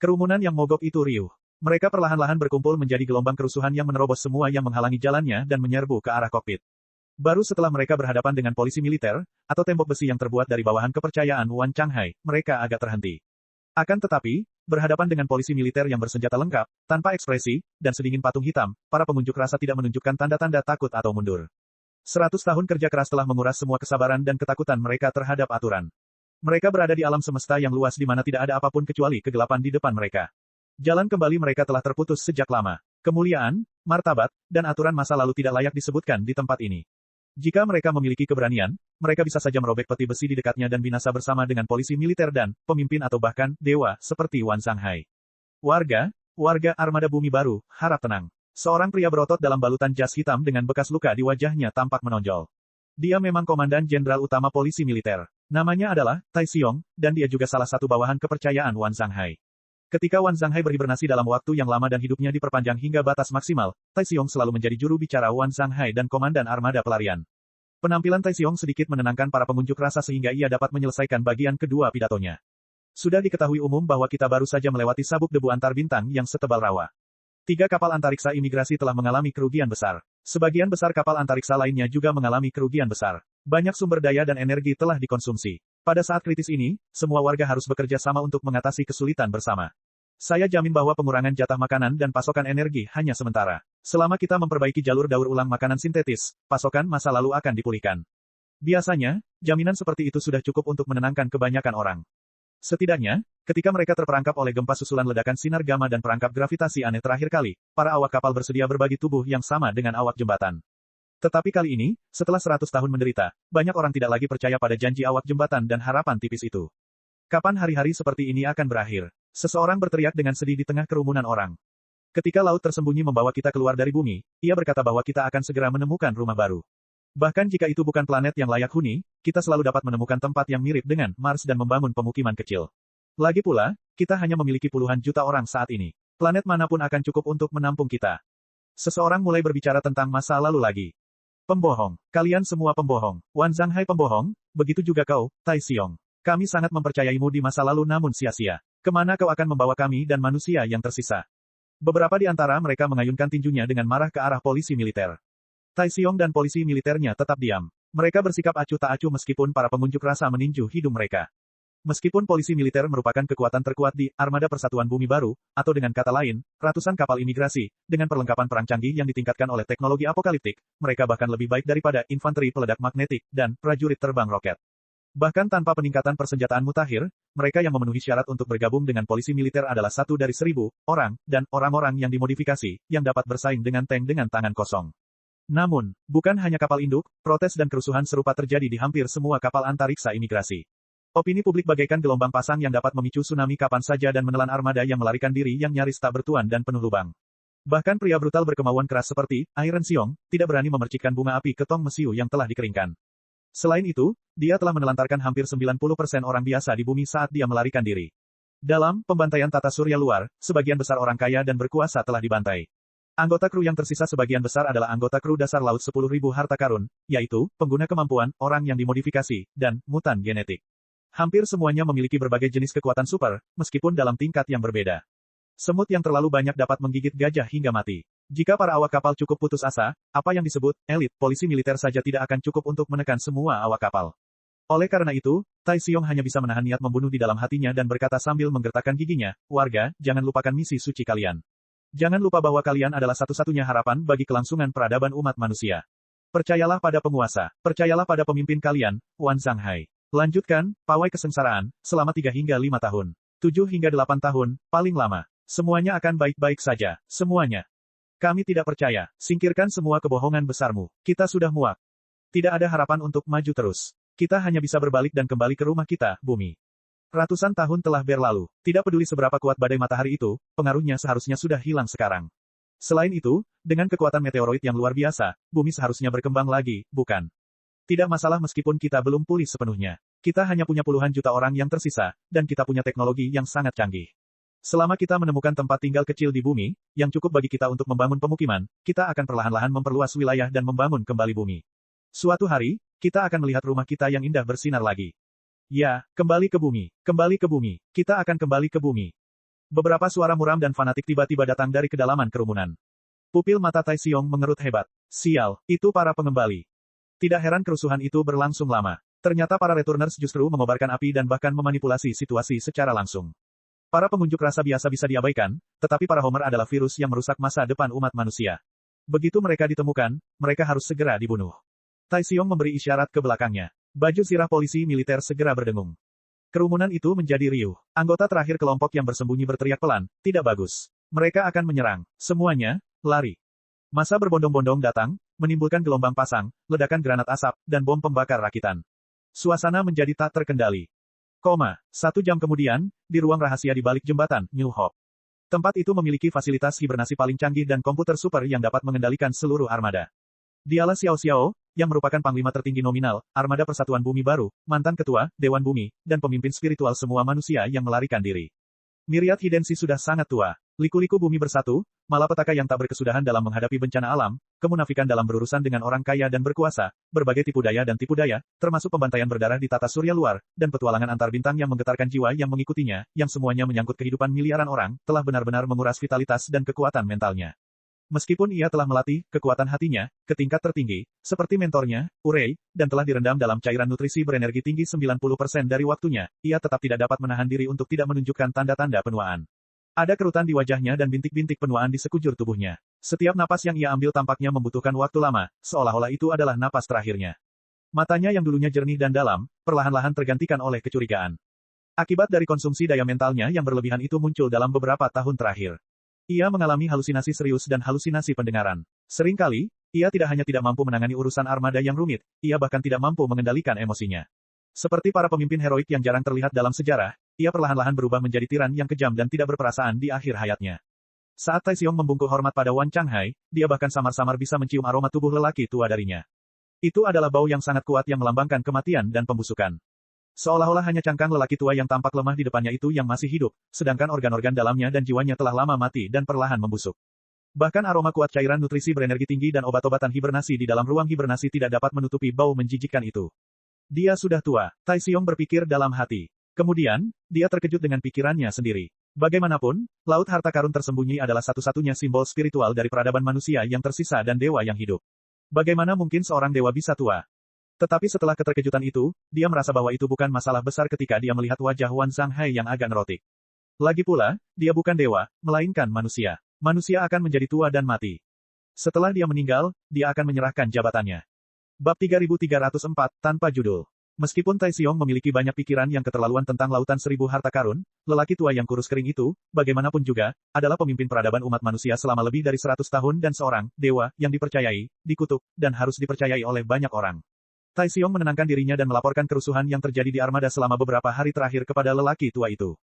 Speaker 1: Kerumunan yang mogok itu riuh. Mereka perlahan-lahan berkumpul menjadi gelombang kerusuhan yang menerobos semua yang menghalangi jalannya dan menyerbu ke arah kokpit. Baru setelah mereka berhadapan dengan polisi militer, atau tembok besi yang terbuat dari bawahan kepercayaan Wan Changhai, mereka agak terhenti. Akan tetapi, berhadapan dengan polisi militer yang bersenjata lengkap, tanpa ekspresi, dan sedingin patung hitam, para pengunjuk rasa tidak menunjukkan tanda-tanda takut atau mundur. 100 tahun kerja keras telah menguras semua kesabaran dan ketakutan mereka terhadap aturan. Mereka berada di alam semesta yang luas di mana tidak ada apapun kecuali kegelapan di depan mereka. Jalan kembali mereka telah terputus sejak lama. Kemuliaan, martabat, dan aturan masa lalu tidak layak disebutkan di tempat ini. Jika mereka memiliki keberanian, mereka bisa saja merobek peti besi di dekatnya dan binasa bersama dengan polisi militer dan pemimpin atau bahkan dewa seperti Wan Changhai. Warga armada bumi baru, harap tenang. Seorang pria berotot dalam balutan jas hitam dengan bekas luka di wajahnya tampak menonjol. Dia memang komandan jenderal utama polisi militer. Namanya adalah Tai Xiong, dan dia juga salah satu bawahan kepercayaan Wan Changhai. Ketika Wan Changhai berhibernasi dalam waktu yang lama dan hidupnya diperpanjang hingga batas maksimal, Tai Xiong selalu menjadi juru bicara Wan Changhai dan komandan armada pelarian. Penampilan Tai Xiong sedikit menenangkan para pengunjuk rasa sehingga ia dapat menyelesaikan bagian kedua pidatonya. Sudah diketahui umum bahwa kita baru saja melewati sabuk debu antar bintang yang setebal rawa. 3 kapal antariksa imigrasi telah mengalami kerugian besar. Sebagian besar kapal antariksa lainnya juga mengalami kerugian besar. Banyak sumber daya dan energi telah dikonsumsi. Pada saat kritis ini, semua warga harus bekerja sama untuk mengatasi kesulitan bersama. Saya jamin bahwa pengurangan jatah makanan dan pasokan energi hanya sementara. Selama kita memperbaiki jalur daur ulang makanan sintetis, pasokan masa lalu akan dipulihkan. Biasanya, jaminan seperti itu sudah cukup untuk menenangkan kebanyakan orang. Setidaknya, ketika mereka terperangkap oleh gempa susulan ledakan sinar gamma dan perangkap gravitasi aneh terakhir kali, para awak kapal bersedia berbagi tubuh yang sama dengan awak jembatan. Tetapi kali ini, setelah 100 tahun menderita, banyak orang tidak lagi percaya pada janji awak jembatan dan harapan tipis itu. Kapan hari-hari seperti ini akan berakhir? Seseorang berteriak dengan sedih di tengah kerumunan orang. Ketika laut tersembunyi membawa kita keluar dari bumi, ia berkata bahwa kita akan segera menemukan rumah baru. Bahkan jika itu bukan planet yang layak huni, kita selalu dapat menemukan tempat yang mirip dengan Mars dan membangun pemukiman kecil. Lagi pula, kita hanya memiliki puluhan juta orang saat ini. Planet manapun akan cukup untuk menampung kita. Seseorang mulai berbicara tentang masa lalu lagi. Pembohong. Kalian semua pembohong. Wan Changhai pembohong, begitu juga kau, Tai Xiong. Kami sangat mempercayaimu di masa lalu namun sia-sia. Kemana kau akan membawa kami dan manusia yang tersisa? Beberapa di antara mereka mengayunkan tinjunya dengan marah ke arah polisi militer. Tai Xiong dan polisi militernya tetap diam. Mereka bersikap acuh tak acuh meskipun para pengunjuk rasa meninju hidung mereka. Meskipun polisi militer merupakan kekuatan terkuat di Armada Persatuan Bumi Baru, atau dengan kata lain, ratusan kapal imigrasi, dengan perlengkapan perang canggih yang ditingkatkan oleh teknologi apokaliptik, mereka bahkan lebih baik daripada infanteri peledak magnetik dan prajurit terbang roket. Bahkan tanpa peningkatan persenjataan mutakhir, mereka yang memenuhi syarat untuk bergabung dengan polisi militer adalah 1 dari 1000 orang, dan orang-orang yang dimodifikasi, yang dapat bersaing dengan tank dengan tangan kosong. Namun, bukan hanya kapal induk, protes dan kerusuhan serupa terjadi di hampir semua kapal antariksa imigrasi. Opini publik bagaikan gelombang pasang yang dapat memicu tsunami kapan saja dan menelan armada yang melarikan diri yang nyaris tak bertuan dan penuh lubang. Bahkan pria brutal berkemauan keras seperti Iron Seong tidak berani memercikkan bunga api ke tong mesiu yang telah dikeringkan. Selain itu, dia telah menelantarkan hampir 90% orang biasa di bumi saat dia melarikan diri. Dalam pembantaian tata surya luar, sebagian besar orang kaya dan berkuasa telah dibantai. Anggota kru yang tersisa sebagian besar adalah anggota kru dasar laut 10.000 harta karun, yaitu pengguna kemampuan, orang yang dimodifikasi, dan mutan genetik. Hampir semuanya memiliki berbagai jenis kekuatan super, meskipun dalam tingkat yang berbeda. Semut yang terlalu banyak dapat menggigit gajah hingga mati. Jika para awak kapal cukup putus asa, apa yang disebut elit polisi militer saja tidak akan cukup untuk menekan semua awak kapal. Oleh karena itu, Tai Xiong hanya bisa menahan niat membunuh di dalam hatinya dan berkata sambil menggertakkan giginya, "Warga, jangan lupakan misi suci kalian. Jangan lupa bahwa kalian adalah satu-satunya harapan bagi kelangsungan peradaban umat manusia. Percayalah pada penguasa, percayalah pada pemimpin kalian, Wan Zhanghai. Lanjutkan, pawai kesengsaraan, selama 3 hingga 5 tahun. 7 hingga 8 tahun, paling lama. Semuanya akan baik-baik saja, semuanya. Kami tidak percaya, singkirkan semua kebohongan besarmu. Kita sudah muak. Tidak ada harapan untuk maju terus. Kita hanya bisa berbalik dan kembali ke rumah kita, bumi." Ratusan tahun telah berlalu. Tidak peduli seberapa kuat badai matahari itu, pengaruhnya seharusnya sudah hilang sekarang. Selain itu, dengan kekuatan meteoroid yang luar biasa, bumi seharusnya berkembang lagi, bukan? Tidak masalah meskipun kita belum pulih sepenuhnya. Kita hanya punya puluhan juta orang yang tersisa, dan kita punya teknologi yang sangat canggih. Selama kita menemukan tempat tinggal kecil di bumi, yang cukup bagi kita untuk membangun pemukiman, kita akan perlahan-lahan memperluas wilayah dan membangun kembali bumi. Suatu hari, kita akan melihat rumah kita yang indah bersinar lagi. Ya, kembali ke bumi, kembali ke bumi, kita akan kembali ke bumi. Beberapa suara muram dan fanatik tiba-tiba datang dari kedalaman kerumunan. Pupil mata Tai Xiong mengerut hebat. Sial, itu para pengembali. Tidak heran kerusuhan itu berlangsung lama. Ternyata para returners justru mengobarkan api dan bahkan memanipulasi situasi secara langsung. Para pengunjuk rasa biasa bisa diabaikan, tetapi para Homer adalah virus yang merusak masa depan umat manusia. Begitu mereka ditemukan, mereka harus segera dibunuh. Tai Xiong memberi isyarat ke belakangnya. Baju zirah polisi militer segera berdengung. Kerumunan itu menjadi riuh. Anggota terakhir kelompok yang bersembunyi berteriak pelan, "Tidak bagus. Mereka akan menyerang. Semuanya, lari." Massa berbondong-bondong datang, menimbulkan gelombang pasang, ledakan granat asap, dan bom pembakar rakitan. Suasana menjadi tak terkendali. 1 jam kemudian, di ruang rahasia di balik jembatan, New Hope. Tempat itu memiliki fasilitas hibernasi paling canggih dan komputer super yang dapat mengendalikan seluruh armada. Dialah Xiao Xiao, yang merupakan panglima tertinggi nominal, Armada Persatuan Bumi Baru, mantan ketua, Dewan Bumi, dan pemimpin spiritual semua manusia yang melarikan diri. Myriad Hidensi sudah sangat tua. Liku-liku bumi bersatu, malapetaka yang tak berkesudahan dalam menghadapi bencana alam, kemunafikan dalam berurusan dengan orang kaya dan berkuasa, berbagai tipu daya dan tipu daya, termasuk pembantaian berdarah di tata surya luar, dan petualangan antar bintang yang menggetarkan jiwa yang mengikutinya, yang semuanya menyangkut kehidupan miliaran orang, telah benar-benar menguras vitalitas dan kekuatan mentalnya. Meskipun ia telah melatih kekuatan hatinya ke tingkat tertinggi, seperti mentornya, Urey, dan telah direndam dalam cairan nutrisi berenergi tinggi 90% dari waktunya, ia tetap tidak dapat menahan diri untuk tidak menunjukkan tanda-tanda penuaan. Ada kerutan di wajahnya dan bintik-bintik penuaan di sekujur tubuhnya. Setiap napas yang ia ambil tampaknya membutuhkan waktu lama, seolah-olah itu adalah napas terakhirnya. Matanya yang dulunya jernih dan dalam, perlahan-lahan tergantikan oleh kecurigaan. Akibat dari konsumsi daya mentalnya yang berlebihan itu muncul dalam beberapa tahun terakhir. Ia mengalami halusinasi serius dan halusinasi pendengaran. Seringkali, ia tidak hanya tidak mampu menangani urusan armada yang rumit, ia bahkan tidak mampu mengendalikan emosinya. Seperti para pemimpin heroik yang jarang terlihat dalam sejarah, ia perlahan-lahan berubah menjadi tiran yang kejam dan tidak berperasaan di akhir hayatnya. Saat Tai Xiong membungkuk hormat pada Wan Zhanghai, dia bahkan samar-samar bisa mencium aroma tubuh lelaki tua darinya. Itu adalah bau yang sangat kuat yang melambangkan kematian dan pembusukan. Seolah-olah hanya cangkang lelaki tua yang tampak lemah di depannya itu yang masih hidup, sedangkan organ-organ dalamnya dan jiwanya telah lama mati dan perlahan membusuk. Bahkan aroma kuat cairan nutrisi berenergi tinggi dan obat-obatan hibernasi di dalam ruang hibernasi tidak dapat menutupi bau menjijikkan itu. Dia sudah tua, Tai Xiong berpikir dalam hati. Kemudian, dia terkejut dengan pikirannya sendiri. Bagaimanapun, laut harta karun tersembunyi adalah satu-satunya simbol spiritual dari peradaban manusia yang tersisa dan dewa yang hidup. Bagaimana mungkin seorang dewa bisa tua? Tetapi setelah keterkejutan itu, dia merasa bahwa itu bukan masalah besar ketika dia melihat wajah Wan Zhanghai yang agak nerotik. Lagi pula, dia bukan dewa, melainkan manusia. Manusia akan menjadi tua dan mati. Setelah dia meninggal, dia akan menyerahkan jabatannya. Bab 3304, tanpa judul. Meskipun Tai Xiong memiliki banyak pikiran yang keterlaluan tentang lautan seribu harta karun, lelaki tua yang kurus kering itu, bagaimanapun juga, adalah pemimpin peradaban umat manusia selama lebih dari 100 tahun dan seorang dewa yang dipercayai, dikutuk, dan harus dipercayai oleh banyak orang. Tai Xiong menenangkan dirinya dan melaporkan kerusuhan yang terjadi di armada selama beberapa hari terakhir kepada lelaki tua itu.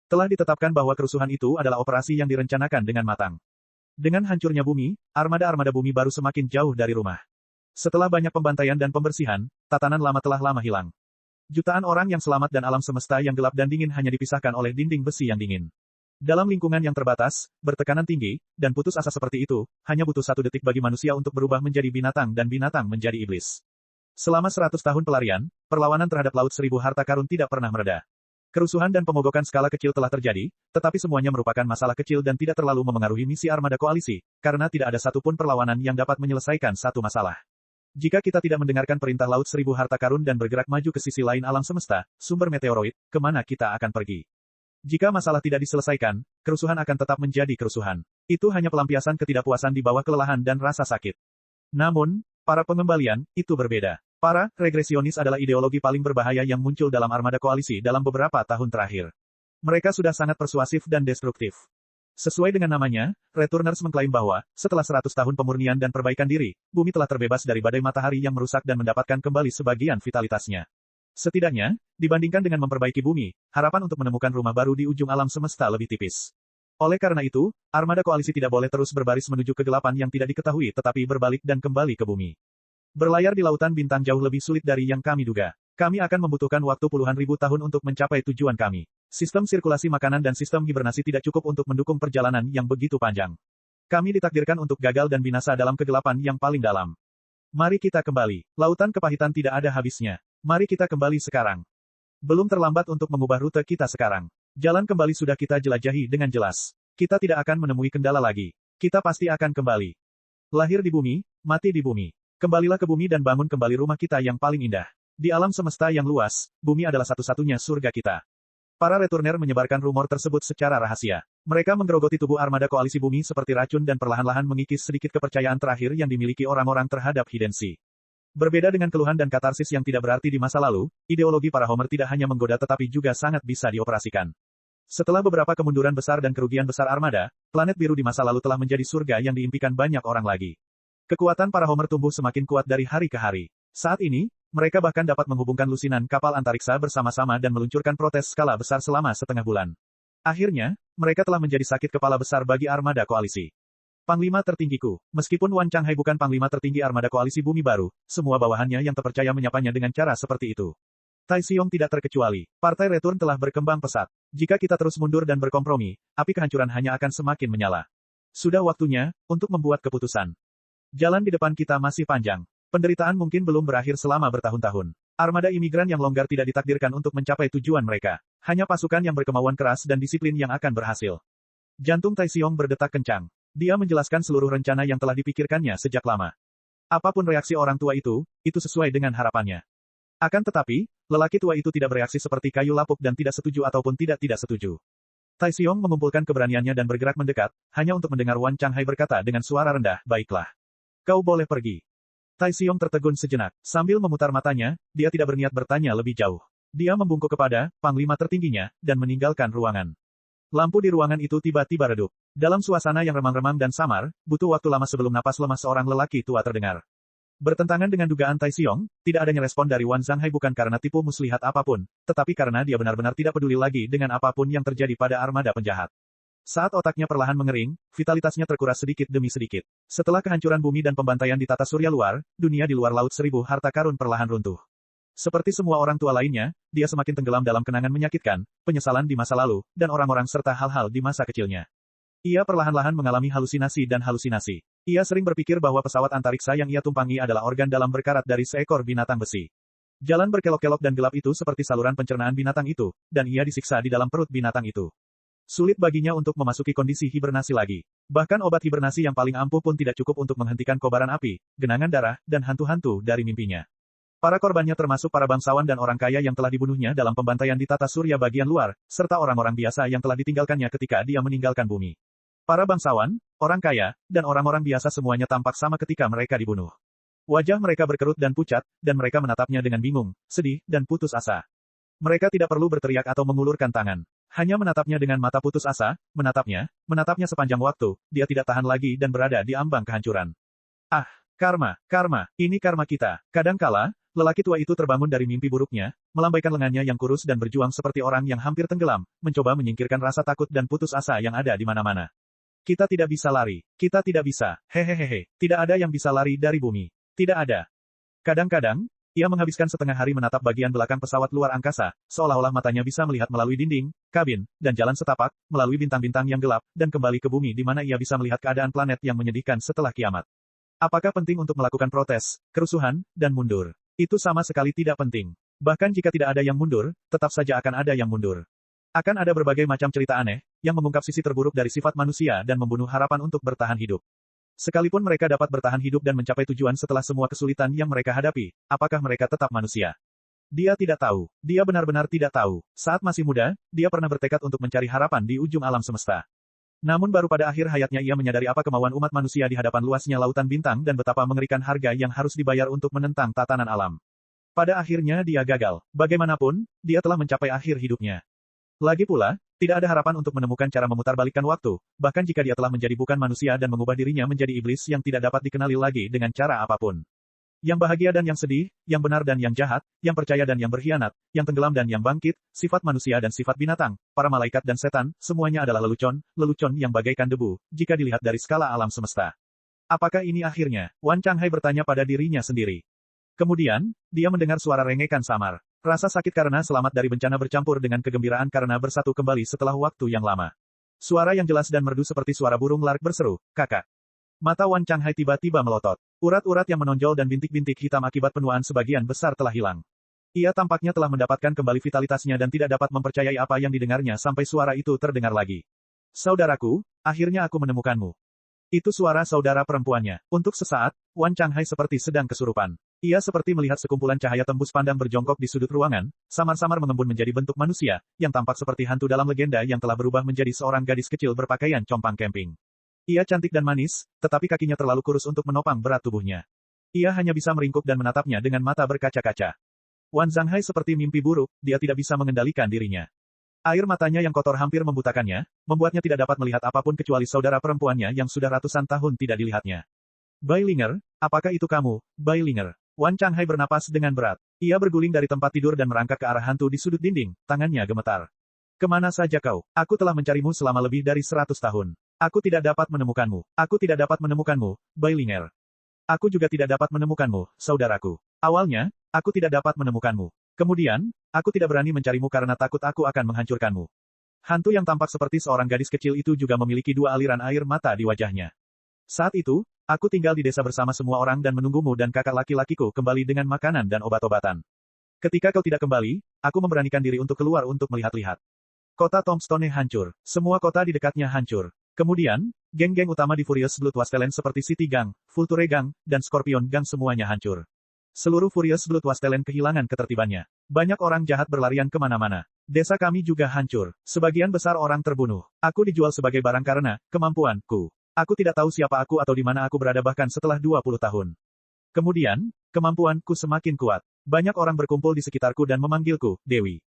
Speaker 1: Telah ditetapkan bahwa kerusuhan itu adalah operasi yang direncanakan dengan matang. Dengan hancurnya bumi, armada-armada bumi baru semakin jauh dari rumah. Setelah banyak pembantaian dan pembersihan, tatanan lama telah lama hilang. Jutaan orang yang selamat dan alam semesta yang gelap dan dingin hanya dipisahkan oleh dinding besi yang dingin. Dalam lingkungan yang terbatas, bertekanan tinggi, dan putus asa seperti itu, hanya butuh 1 detik bagi manusia untuk berubah menjadi binatang dan binatang menjadi iblis. Selama 100 tahun pelarian, perlawanan terhadap Laut Seribu Harta Karun tidak pernah mereda. Kerusuhan dan pemogokan skala kecil telah terjadi, tetapi semuanya merupakan masalah kecil dan tidak terlalu memengaruhi misi armada koalisi, karena tidak ada satupun perlawanan yang dapat menyelesaikan satu masalah. Jika kita tidak mendengarkan perintah Laut Seribu Harta Karun dan bergerak maju ke sisi lain alam semesta, sumber meteoroid, kemana kita akan pergi? Jika masalah tidak diselesaikan, kerusuhan akan tetap menjadi kerusuhan. Itu hanya pelampiasan ketidakpuasan di bawah kelelahan dan rasa sakit. Namun, para pengembalian, itu berbeda. Para regresionis adalah ideologi paling berbahaya yang muncul dalam armada koalisi dalam beberapa tahun terakhir. Mereka sudah sangat persuasif dan destruktif. Sesuai dengan namanya, Returners mengklaim bahwa, setelah 100 tahun pemurnian dan perbaikan diri, bumi telah terbebas dari badai matahari yang merusak dan mendapatkan kembali sebagian vitalitasnya. Setidaknya, dibandingkan dengan memperbaiki bumi, harapan untuk menemukan rumah baru di ujung alam semesta lebih tipis. Oleh karena itu, armada koalisi tidak boleh terus berbaris menuju kegelapan yang tidak diketahui tetapi berbalik dan kembali ke bumi. Berlayar di lautan bintang jauh lebih sulit dari yang kami duga. Kami akan membutuhkan waktu puluhan ribu tahun untuk mencapai tujuan kami. Sistem sirkulasi makanan dan sistem hibernasi tidak cukup untuk mendukung perjalanan yang begitu panjang. Kami ditakdirkan untuk gagal dan binasa dalam kegelapan yang paling dalam. Mari kita kembali. Lautan kepahitan tidak ada habisnya. Mari kita kembali sekarang. Belum terlambat untuk mengubah rute kita sekarang. Jalan kembali sudah kita jelajahi dengan jelas. Kita tidak akan menemui kendala lagi. Kita pasti akan kembali. Lahir di bumi, mati di bumi. Kembalilah ke bumi dan bangun kembali rumah kita yang paling indah. Di alam semesta yang luas, bumi adalah satu-satunya surga kita. Para returner menyebarkan rumor tersebut secara rahasia. Mereka menggerogoti tubuh armada koalisi bumi seperti racun dan perlahan-lahan mengikis sedikit kepercayaan terakhir yang dimiliki orang-orang terhadap Hidensi. Berbeda dengan keluhan dan katarsis yang tidak berarti di masa lalu, ideologi para Homer tidak hanya menggoda tetapi juga sangat bisa dioperasikan. Setelah beberapa kemunduran besar dan kerugian besar armada, planet biru di masa lalu telah menjadi surga yang diimpikan banyak orang lagi. Kekuatan para Homer tumbuh semakin kuat dari hari ke hari. Saat ini, mereka bahkan dapat menghubungkan lusinan kapal antariksa bersama-sama dan meluncurkan protes skala besar selama setengah bulan. Akhirnya, mereka telah menjadi sakit kepala besar bagi armada koalisi. Panglima tertinggiku, meskipun Wan Changhai bukan panglima tertinggi armada koalisi bumi baru, semua bawahannya yang terpercaya menyapanya dengan cara seperti itu. Tai Xiong tidak terkecuali. Partai Return telah berkembang pesat. Jika kita terus mundur dan berkompromi, api kehancuran hanya akan semakin menyala. Sudah waktunya untuk membuat keputusan. Jalan di depan kita masih panjang. Penderitaan mungkin belum berakhir selama bertahun-tahun. Armada imigran yang longgar tidak ditakdirkan untuk mencapai tujuan mereka. Hanya pasukan yang berkemauan keras dan disiplin yang akan berhasil. Jantung Tai Xiong berdetak kencang. Dia menjelaskan seluruh rencana yang telah dipikirkannya sejak lama. Apapun reaksi orang tua itu sesuai dengan harapannya. Akan tetapi, lelaki tua itu tidak bereaksi seperti kayu lapuk dan tidak setuju ataupun tidak setuju. Tai Xiong mengumpulkan keberaniannya dan bergerak mendekat, hanya untuk mendengar Wan Changhai berkata dengan suara rendah, "Baiklah. Kau boleh pergi." Tai Xiong tertegun sejenak. Sambil memutar matanya, dia tidak berniat bertanya lebih jauh. Dia membungkuk kepada panglima tertingginya, dan meninggalkan ruangan. Lampu di ruangan itu tiba-tiba redup. Dalam suasana yang remang-remang dan samar, butuh waktu lama sebelum napas lemas seorang lelaki tua terdengar. Bertentangan dengan dugaan Tai Xiong, tidak adanya respon dari Wan Changhai bukan karena tipu muslihat apapun, tetapi karena dia benar-benar tidak peduli lagi dengan apapun yang terjadi pada armada penjahat. Saat otaknya perlahan mengering, vitalitasnya terkuras sedikit demi sedikit. Setelah kehancuran bumi dan pembantaian di tata surya luar, dunia di luar Laut Seribu Harta Karun perlahan runtuh. Seperti semua orang tua lainnya, dia semakin tenggelam dalam kenangan menyakitkan, penyesalan di masa lalu, dan orang-orang serta hal-hal di masa kecilnya. Ia perlahan-lahan mengalami halusinasi dan halusinasi. Ia sering berpikir bahwa pesawat antariksa yang ia tumpangi adalah organ dalam berkarat dari seekor binatang besi. Jalan berkelok-kelok dan gelap itu seperti saluran pencernaan binatang itu, dan ia disiksa di dalam perut binatang itu. Sulit baginya untuk memasuki kondisi hibernasi lagi. Bahkan obat hibernasi yang paling ampuh pun tidak cukup untuk menghentikan kobaran api, genangan darah, dan hantu-hantu dari mimpinya. Para korbannya termasuk para bangsawan dan orang kaya yang telah dibunuhnya dalam pembantaian di tata surya bagian luar, serta orang-orang biasa yang telah ditinggalkannya ketika dia meninggalkan bumi. Para bangsawan, orang kaya, dan orang-orang biasa semuanya tampak sama ketika mereka dibunuh. Wajah mereka berkerut dan pucat, dan mereka menatapnya dengan bingung, sedih, dan putus asa. Mereka tidak perlu berteriak atau mengulurkan tangan. Hanya menatapnya dengan mata putus asa, menatapnya sepanjang waktu, dia tidak tahan lagi dan berada di ambang kehancuran. Ah, karma, ini karma kita. Kadangkala, lelaki tua itu terbangun dari mimpi buruknya, melambaikan lengannya yang kurus dan berjuang seperti orang yang hampir tenggelam, mencoba menyingkirkan rasa takut dan putus asa yang ada di mana-mana. Kita tidak bisa lari. Kita tidak bisa. Hehehehe. Tidak ada yang bisa lari dari bumi. Tidak ada. Kadang-kadang, ia menghabiskan setengah hari menatap bagian belakang pesawat luar angkasa, seolah-olah matanya bisa melihat melalui dinding, kabin, dan jalan setapak, melalui bintang-bintang yang gelap, dan kembali ke bumi di mana ia bisa melihat keadaan planet yang menyedihkan setelah kiamat. Apakah penting untuk melakukan protes, kerusuhan, dan mundur? Itu sama sekali tidak penting. Bahkan jika tidak ada yang mundur, tetap saja akan ada yang mundur. Akan ada berbagai macam cerita aneh, yang mengungkap sisi terburuk dari sifat manusia dan membunuh harapan untuk bertahan hidup. Sekalipun mereka dapat bertahan hidup dan mencapai tujuan setelah semua kesulitan yang mereka hadapi, apakah mereka tetap manusia? Dia tidak tahu. Dia benar-benar tidak tahu. Saat masih muda, dia pernah bertekad untuk mencari harapan di ujung alam semesta. Namun baru pada akhir hayatnya ia menyadari apa kemauan umat manusia di hadapan luasnya lautan bintang dan betapa mengerikan harga yang harus dibayar untuk menentang tatanan alam. Pada akhirnya dia gagal. Bagaimanapun, dia telah mencapai akhir hidupnya. Lagi pula, tidak ada harapan untuk menemukan cara memutarbalikkan waktu, bahkan jika dia telah menjadi bukan manusia dan mengubah dirinya menjadi iblis yang tidak dapat dikenali lagi dengan cara apapun. Yang bahagia dan yang sedih, yang benar dan yang jahat, yang percaya dan yang berkhianat, yang tenggelam dan yang bangkit, sifat manusia dan sifat binatang, para malaikat dan setan, semuanya adalah lelucon yang bagaikan debu, jika dilihat dari skala alam semesta. Apakah ini akhirnya? Wan Changhai bertanya pada dirinya sendiri. Kemudian, dia mendengar suara rengekan samar. Rasa sakit karena selamat dari bencana bercampur dengan kegembiraan karena bersatu kembali setelah waktu yang lama. Suara yang jelas dan merdu seperti suara burung lark berseru, "Kakak." Mata Wan Changhai tiba-tiba melotot. Urat-urat yang menonjol dan bintik-bintik hitam akibat penuaan sebagian besar telah hilang. Ia tampaknya telah mendapatkan kembali vitalitasnya dan tidak dapat mempercayai apa yang didengarnya sampai suara itu terdengar lagi. "Saudaraku, akhirnya aku menemukanmu." Itu suara saudara perempuannya. Untuk sesaat, Wan Changhai seperti sedang kesurupan. Ia seperti melihat sekumpulan cahaya tembus pandang berjongkok di sudut ruangan, samar-samar mengembun menjadi bentuk manusia, yang tampak seperti hantu dalam legenda yang telah berubah menjadi seorang gadis kecil berpakaian compang camping. Ia cantik dan manis, tetapi kakinya terlalu kurus untuk menopang berat tubuhnya. Ia hanya bisa meringkuk dan menatapnya dengan mata berkaca-kaca. Wan Changhai seperti mimpi buruk, dia tidak bisa mengendalikan dirinya. Air matanya yang kotor hampir membutakannya, membuatnya tidak dapat melihat apapun kecuali saudara perempuannya yang sudah ratusan tahun tidak dilihatnya. "Bailinger, apakah itu kamu, Bailinger?" Wan Changhai bernapas dengan berat. Ia berguling dari tempat tidur dan merangkak ke arah hantu di sudut dinding, tangannya gemetar. "Kemana saja kau? Aku telah mencarimu selama lebih dari 100 tahun. Aku tidak dapat menemukanmu. Aku tidak dapat menemukanmu, Bailinger. Aku juga tidak dapat menemukanmu, saudaraku. Awalnya, aku tidak dapat menemukanmu. Kemudian, aku tidak berani mencarimu karena takut aku akan menghancurkanmu." Hantu yang tampak seperti seorang gadis kecil itu juga memiliki dua aliran air mata di wajahnya. "Saat itu, aku tinggal di desa bersama semua orang dan menunggumu dan kakak laki-lakiku kembali dengan makanan dan obat-obatan. Ketika kau tidak kembali, aku memberanikan diri untuk keluar untuk melihat-lihat. Kota Tombstone hancur. Semua kota di dekatnya hancur. Kemudian, geng-geng utama di Furious Blood Wasteland seperti City Gang, Vulture Gang, dan Scorpion Gang semuanya hancur. Seluruh Furious Blood Wasteland kehilangan ketertibannya. Banyak orang jahat berlarian kemana-mana. Desa kami juga hancur. Sebagian besar orang terbunuh. Aku dijual sebagai barang karena kemampuanku. Aku tidak tahu siapa aku atau di mana aku berada bahkan setelah 20 tahun. Kemudian, kemampuanku semakin kuat. Banyak orang berkumpul di sekitarku dan memanggilku, Dewi.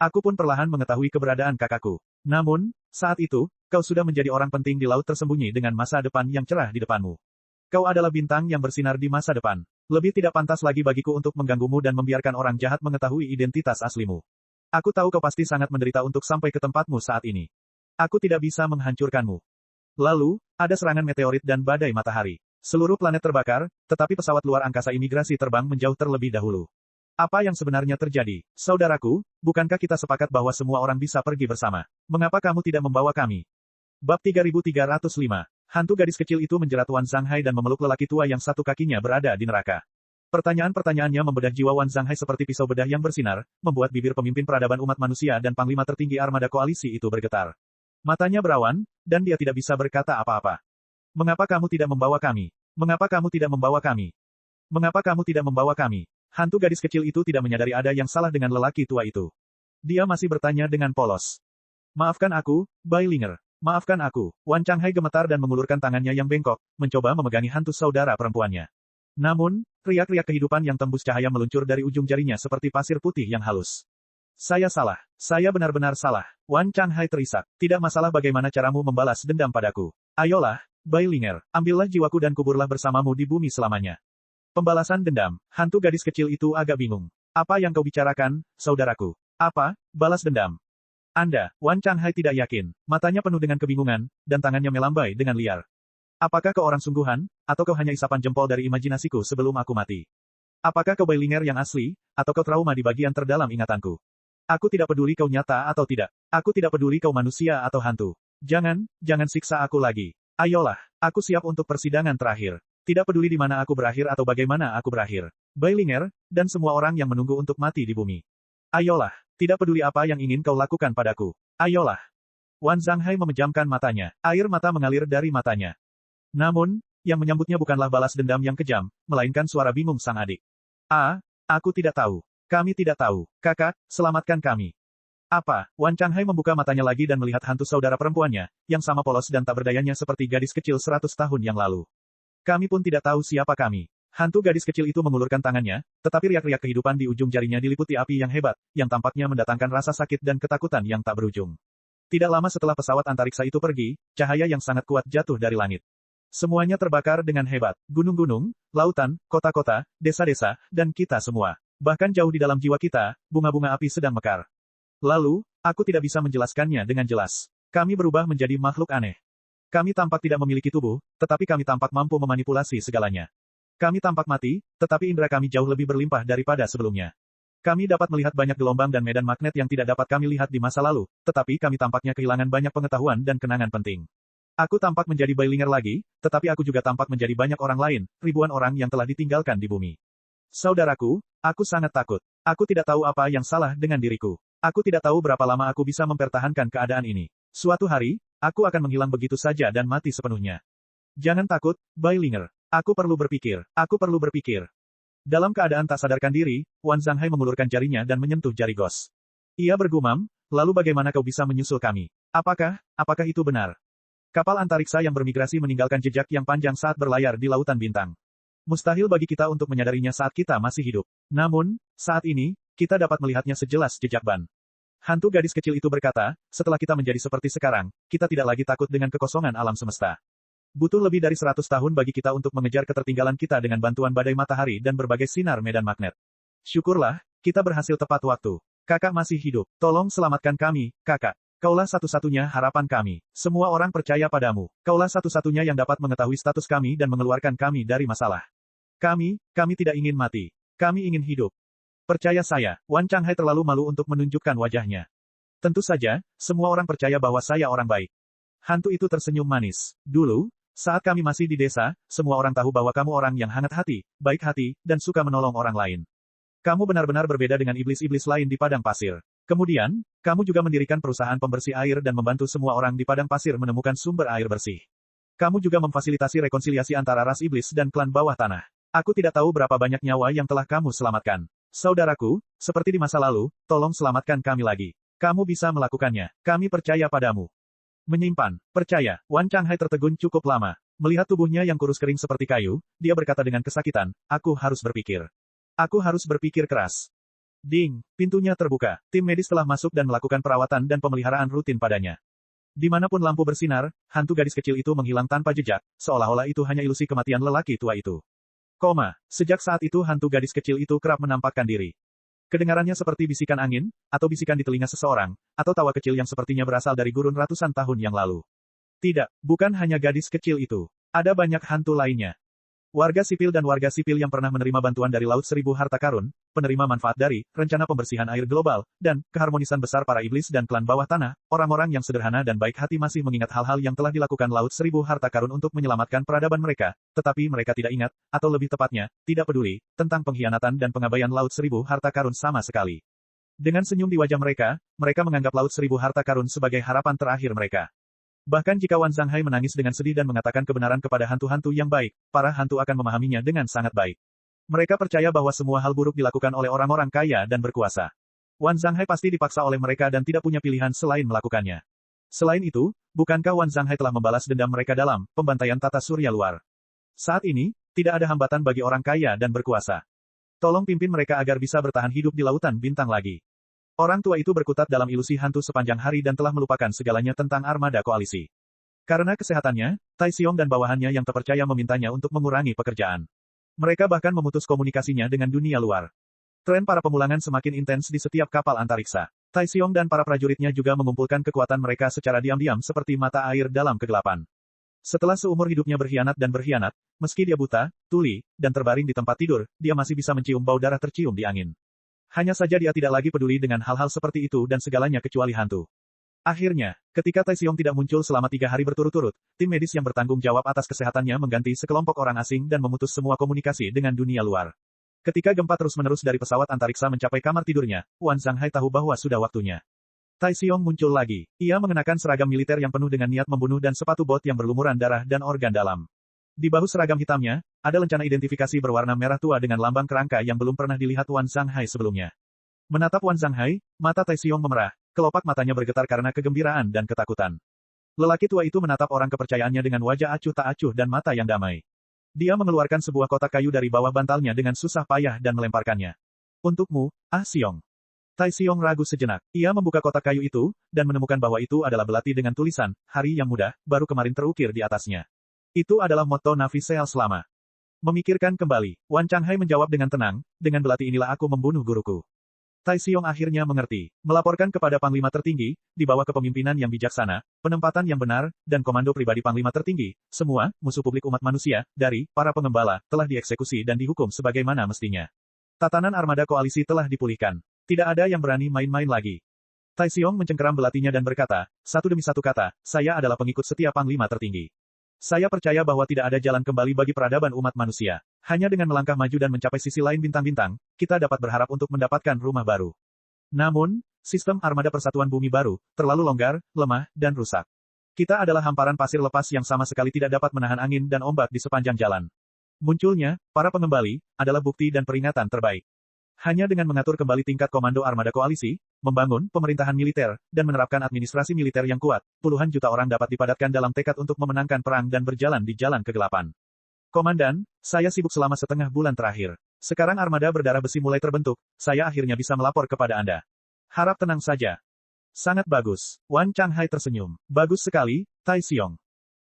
Speaker 1: Aku pun perlahan mengetahui keberadaan kakakku. Namun, saat itu, kau sudah menjadi orang penting di laut tersembunyi dengan masa depan yang cerah di depanmu. Kau adalah bintang yang bersinar di masa depan. Lebih tidak pantas lagi bagiku untuk mengganggumu dan membiarkan orang jahat mengetahui identitas aslimu. Aku tahu kau pasti sangat menderita untuk sampai ke tempatmu saat ini. Aku tidak bisa menghancurkanmu. Lalu, ada serangan meteorit dan badai matahari. Seluruh planet terbakar, tetapi pesawat luar angkasa imigrasi terbang menjauh terlebih dahulu. Apa yang sebenarnya terjadi? Saudaraku, bukankah kita sepakat bahwa semua orang bisa pergi bersama? Mengapa kamu tidak membawa kami? Bab 3305. Hantu gadis kecil itu menjerat Wan Changhai dan memeluk lelaki tua yang satu kakinya berada di neraka. Pertanyaan-pertanyaannya membedah jiwa Wan Changhai seperti pisau bedah yang bersinar, membuat bibir pemimpin peradaban umat manusia dan panglima tertinggi armada koalisi itu bergetar. Matanya berawan, dan dia tidak bisa berkata apa-apa. "Mengapa kamu tidak membawa kami? Mengapa kamu tidak membawa kami? Mengapa kamu tidak membawa kami?" Hantu gadis kecil itu tidak menyadari ada yang salah dengan lelaki tua itu. Dia masih bertanya dengan polos. "Maafkan aku, Bailinger. Maafkan aku." Wan Changhai gemetar dan mengulurkan tangannya yang bengkok, mencoba memegangi hantu saudara perempuannya. Namun, riak-riak kehidupan yang tembus cahaya meluncur dari ujung jarinya seperti pasir putih yang halus. Saya salah. Saya benar-benar salah. Wan Changhai terisak. Tidak masalah bagaimana caramu membalas dendam padaku. Ayolah, Bailinger, ambillah jiwaku dan kuburlah bersamamu di bumi selamanya. Pembalasan dendam. Hantu gadis kecil itu agak bingung. Apa yang kau bicarakan, saudaraku? Apa? Balas dendam? Anda, Wan Changhai tidak yakin. Matanya penuh dengan kebingungan, dan tangannya melambai dengan liar. Apakah kau orang sungguhan, atau kau hanya isapan jempol dari imajinasiku sebelum aku mati? Apakah kau Bailinger yang asli, atau kau trauma di bagian terdalam ingatanku? Aku tidak peduli kau nyata atau tidak. Aku tidak peduli kau manusia atau hantu. Jangan siksa aku lagi. Ayolah, aku siap untuk persidangan terakhir. Tidak peduli di mana aku berakhir atau bagaimana aku berakhir. Bailinger, dan semua orang yang menunggu untuk mati di bumi. Ayolah, tidak peduli apa yang ingin kau lakukan padaku. Ayolah. Wan Changhai memejamkan matanya. Air mata mengalir dari matanya. Namun, yang menyambutnya bukanlah balas dendam yang kejam, melainkan suara bingung sang adik. Aku tidak tahu. Kami tidak tahu. Kakak, selamatkan kami. Apa? Wan Changhai membuka matanya lagi dan melihat hantu saudara perempuannya, yang sama polos dan tak berdayanya seperti gadis kecil 100 tahun yang lalu. Kami pun tidak tahu siapa kami. Hantu gadis kecil itu mengulurkan tangannya, tetapi riak-riak kehidupan di ujung jarinya diliputi api yang hebat, yang tampaknya mendatangkan rasa sakit dan ketakutan yang tak berujung. Tidak lama setelah pesawat antariksa itu pergi, cahaya yang sangat kuat jatuh dari langit. Semuanya terbakar dengan hebat. Gunung-gunung, lautan, kota-kota, desa-desa, dan kita semua. Bahkan jauh di dalam jiwa kita, bunga-bunga api sedang mekar. Lalu, aku tidak bisa menjelaskannya dengan jelas. Kami berubah menjadi makhluk aneh. Kami tampak tidak memiliki tubuh, tetapi kami tampak mampu memanipulasi segalanya. Kami tampak mati, tetapi indera kami jauh lebih berlimpah daripada sebelumnya. Kami dapat melihat banyak gelombang dan medan magnet yang tidak dapat kami lihat di masa lalu, tetapi kami tampaknya kehilangan banyak pengetahuan dan kenangan penting. Aku tampak menjadi Bailinger lagi, tetapi aku juga tampak menjadi banyak orang lain, ribuan orang yang telah ditinggalkan di bumi. Saudaraku, aku sangat takut. Aku tidak tahu apa yang salah dengan diriku. Aku tidak tahu berapa lama aku bisa mempertahankan keadaan ini. Suatu hari, aku akan menghilang begitu saja dan mati sepenuhnya. Jangan takut, Bailinger. Aku perlu berpikir. Aku perlu berpikir. Dalam keadaan tak sadarkan diri, Wan Changhai mengulurkan jarinya dan menyentuh jari Gos. Ia bergumam, lalu bagaimana kau bisa menyusul kami? Apakah itu benar? Kapal antariksa yang bermigrasi meninggalkan jejak yang panjang saat berlayar di lautan bintang. Mustahil bagi kita untuk menyadarinya saat kita masih hidup. Namun, saat ini, kita dapat melihatnya sejelas jejak ban. Hantu gadis kecil itu berkata, setelah kita menjadi seperti sekarang, kita tidak lagi takut dengan kekosongan alam semesta. Butuh lebih dari 100 tahun bagi kita untuk mengejar ketertinggalan kita dengan bantuan badai matahari dan berbagai sinar medan magnet. Syukurlah, kita berhasil tepat waktu. Kakak masih hidup. Tolong selamatkan kami, kakak. Kaulah satu-satunya harapan kami. Semua orang percaya padamu. Kaulah satu-satunya yang dapat mengetahui status kami dan mengeluarkan kami dari masalah. Kami tidak ingin mati. Kami ingin hidup. Percaya saya, Wan Changhai terlalu malu untuk menunjukkan wajahnya. Tentu saja, semua orang percaya bahwa saya orang baik. Hantu itu tersenyum manis. Dulu, saat kami masih di desa, semua orang tahu bahwa kamu orang yang hangat hati, baik hati, dan suka menolong orang lain. Kamu benar-benar berbeda dengan iblis-iblis lain di padang pasir. Kemudian, kamu juga mendirikan perusahaan pembersih air dan membantu semua orang di padang pasir menemukan sumber air bersih. Kamu juga memfasilitasi rekonsiliasi antara ras iblis dan klan bawah tanah. Aku tidak tahu berapa banyak nyawa yang telah kamu selamatkan. Saudaraku, seperti di masa lalu, tolong selamatkan kami lagi. Kamu bisa melakukannya. Kami percaya padamu. Menyimpan. Percaya. Wan Changhai tertegun cukup lama. Melihat tubuhnya yang kurus kering seperti kayu, dia berkata dengan kesakitan, aku harus berpikir. Aku harus berpikir keras. Ding, pintunya terbuka. Tim medis telah masuk dan melakukan perawatan dan pemeliharaan rutin padanya. Dimanapun lampu bersinar, hantu gadis kecil itu menghilang tanpa jejak, seolah-olah itu hanya ilusi kematian lelaki tua itu. Sejak saat itu hantu gadis kecil itu kerap menampakkan diri. Kedengarannya seperti bisikan angin, atau bisikan di telinga seseorang, atau tawa kecil yang sepertinya berasal dari gurun ratusan tahun yang lalu. Tidak, bukan hanya gadis kecil itu. Ada banyak hantu lainnya. Warga sipil dan warga sipil yang pernah menerima bantuan dari Laut Seribu Harta Karun, penerima manfaat dari rencana pembersihan air global, dan keharmonisan besar para iblis dan klan bawah tanah, orang-orang yang sederhana dan baik hati masih mengingat hal-hal yang telah dilakukan Laut Seribu Harta Karun untuk menyelamatkan peradaban mereka, tetapi mereka tidak ingat, atau lebih tepatnya, tidak peduli, tentang pengkhianatan dan pengabaian Laut Seribu Harta Karun sama sekali. Dengan senyum di wajah mereka, mereka menganggap Laut Seribu Harta Karun sebagai harapan terakhir mereka. Bahkan jika Wan Changhai menangis dengan sedih dan mengatakan kebenaran kepada hantu-hantu yang baik, para hantu akan memahaminya dengan sangat baik. Mereka percaya bahwa semua hal buruk dilakukan oleh orang-orang kaya dan berkuasa. Wan Changhai pasti dipaksa oleh mereka dan tidak punya pilihan selain melakukannya. Selain itu, bukankah Wan Changhai telah membalas dendam mereka dalam pembantaian tata surya luar? Saat ini, Tidak ada hambatan bagi orang kaya dan berkuasa. Tolong pimpin mereka agar bisa bertahan hidup di lautan bintang lagi. Orang tua itu berkutat dalam ilusi hantu sepanjang hari dan telah melupakan segalanya tentang armada koalisi. Karena kesehatannya, Tai Xiong dan bawahannya yang terpercaya memintanya untuk mengurangi pekerjaan. Mereka bahkan memutus komunikasinya dengan dunia luar. Tren para pemulangan semakin intens di setiap kapal antariksa. Tai Xiong dan para prajuritnya juga mengumpulkan kekuatan mereka secara diam-diam seperti mata air dalam kegelapan. Setelah seumur hidupnya berkhianat, meski dia buta, tuli, dan terbaring di tempat tidur, dia masih bisa mencium bau darah tercium di angin. Hanya saja dia tidak lagi peduli dengan hal-hal seperti itu dan segalanya kecuali hantu. Akhirnya, ketika Tai Xiong tidak muncul selama 3 hari berturut-turut, tim medis yang bertanggung jawab atas kesehatannya mengganti sekelompok orang asing dan memutus semua komunikasi dengan dunia luar. Ketika gempa terus-menerus dari pesawat antariksa mencapai kamar tidurnya, Wan Zhanghai tahu bahwa sudah waktunya. Tai Xiong muncul lagi. Ia mengenakan seragam militer yang penuh dengan niat membunuh dan sepatu bot yang berlumuran darah dan organ dalam. Di bahu seragam hitamnya, ada lencana identifikasi berwarna merah tua dengan lambang kerangka yang belum pernah dilihat Wan Zhanghai sebelumnya. Menatap Wan Zhanghai, mata Tai Xiong memerah, kelopak matanya bergetar karena kegembiraan dan ketakutan. Lelaki tua itu menatap orang kepercayaannya dengan wajah acuh tak acuh dan mata yang damai. Dia mengeluarkan sebuah kotak kayu dari bawah bantalnya dengan susah payah dan melemparkannya. Untukmu, Ah Xiong. Tai Xiong ragu sejenak. Ia membuka kotak kayu itu, dan menemukan bahwa itu adalah belati dengan tulisan, hari yang mudah, baru kemarin terukir di atasnya. Itu adalah moto Navi Seals lama. Memikirkan kembali, Wan Zhanghai menjawab dengan tenang, dengan belati inilah aku membunuh guruku. Tai Xiong akhirnya mengerti. Melaporkan kepada Panglima tertinggi, di bawah kepemimpinan yang bijaksana, penempatan yang benar, dan komando pribadi Panglima tertinggi, semua, musuh publik umat manusia, dari, para pengembala, telah dieksekusi dan dihukum sebagaimana mestinya. Tatanan armada koalisi telah dipulihkan. Tidak ada yang berani main-main lagi. Tai Xiong mencengkeram belatinya dan berkata, satu demi satu kata, saya adalah pengikut setia Panglima tertinggi. Saya percaya bahwa tidak ada jalan kembali bagi peradaban umat manusia. Hanya dengan melangkah maju dan mencapai sisi lain bintang-bintang, kita dapat berharap untuk mendapatkan rumah baru. Namun, sistem armada persatuan bumi baru, terlalu longgar, lemah, dan rusak. Kita adalah hamparan pasir lepas yang sama sekali tidak dapat menahan angin dan ombak di sepanjang jalan. Munculnya, para pengembali, adalah bukti dan peringatan terbaik. Hanya dengan mengatur kembali tingkat komando armada koalisi, membangun pemerintahan militer, dan menerapkan administrasi militer yang kuat, puluhan juta orang dapat dipadatkan dalam tekad untuk memenangkan perang dan berjalan di jalan kegelapan. Komandan, saya sibuk selama setengah bulan terakhir. Sekarang armada berdarah besi mulai terbentuk, saya akhirnya bisa melapor kepada Anda. Harap tenang saja. Sangat bagus. Wan Zhanghai tersenyum. Bagus sekali, Tai Xiong.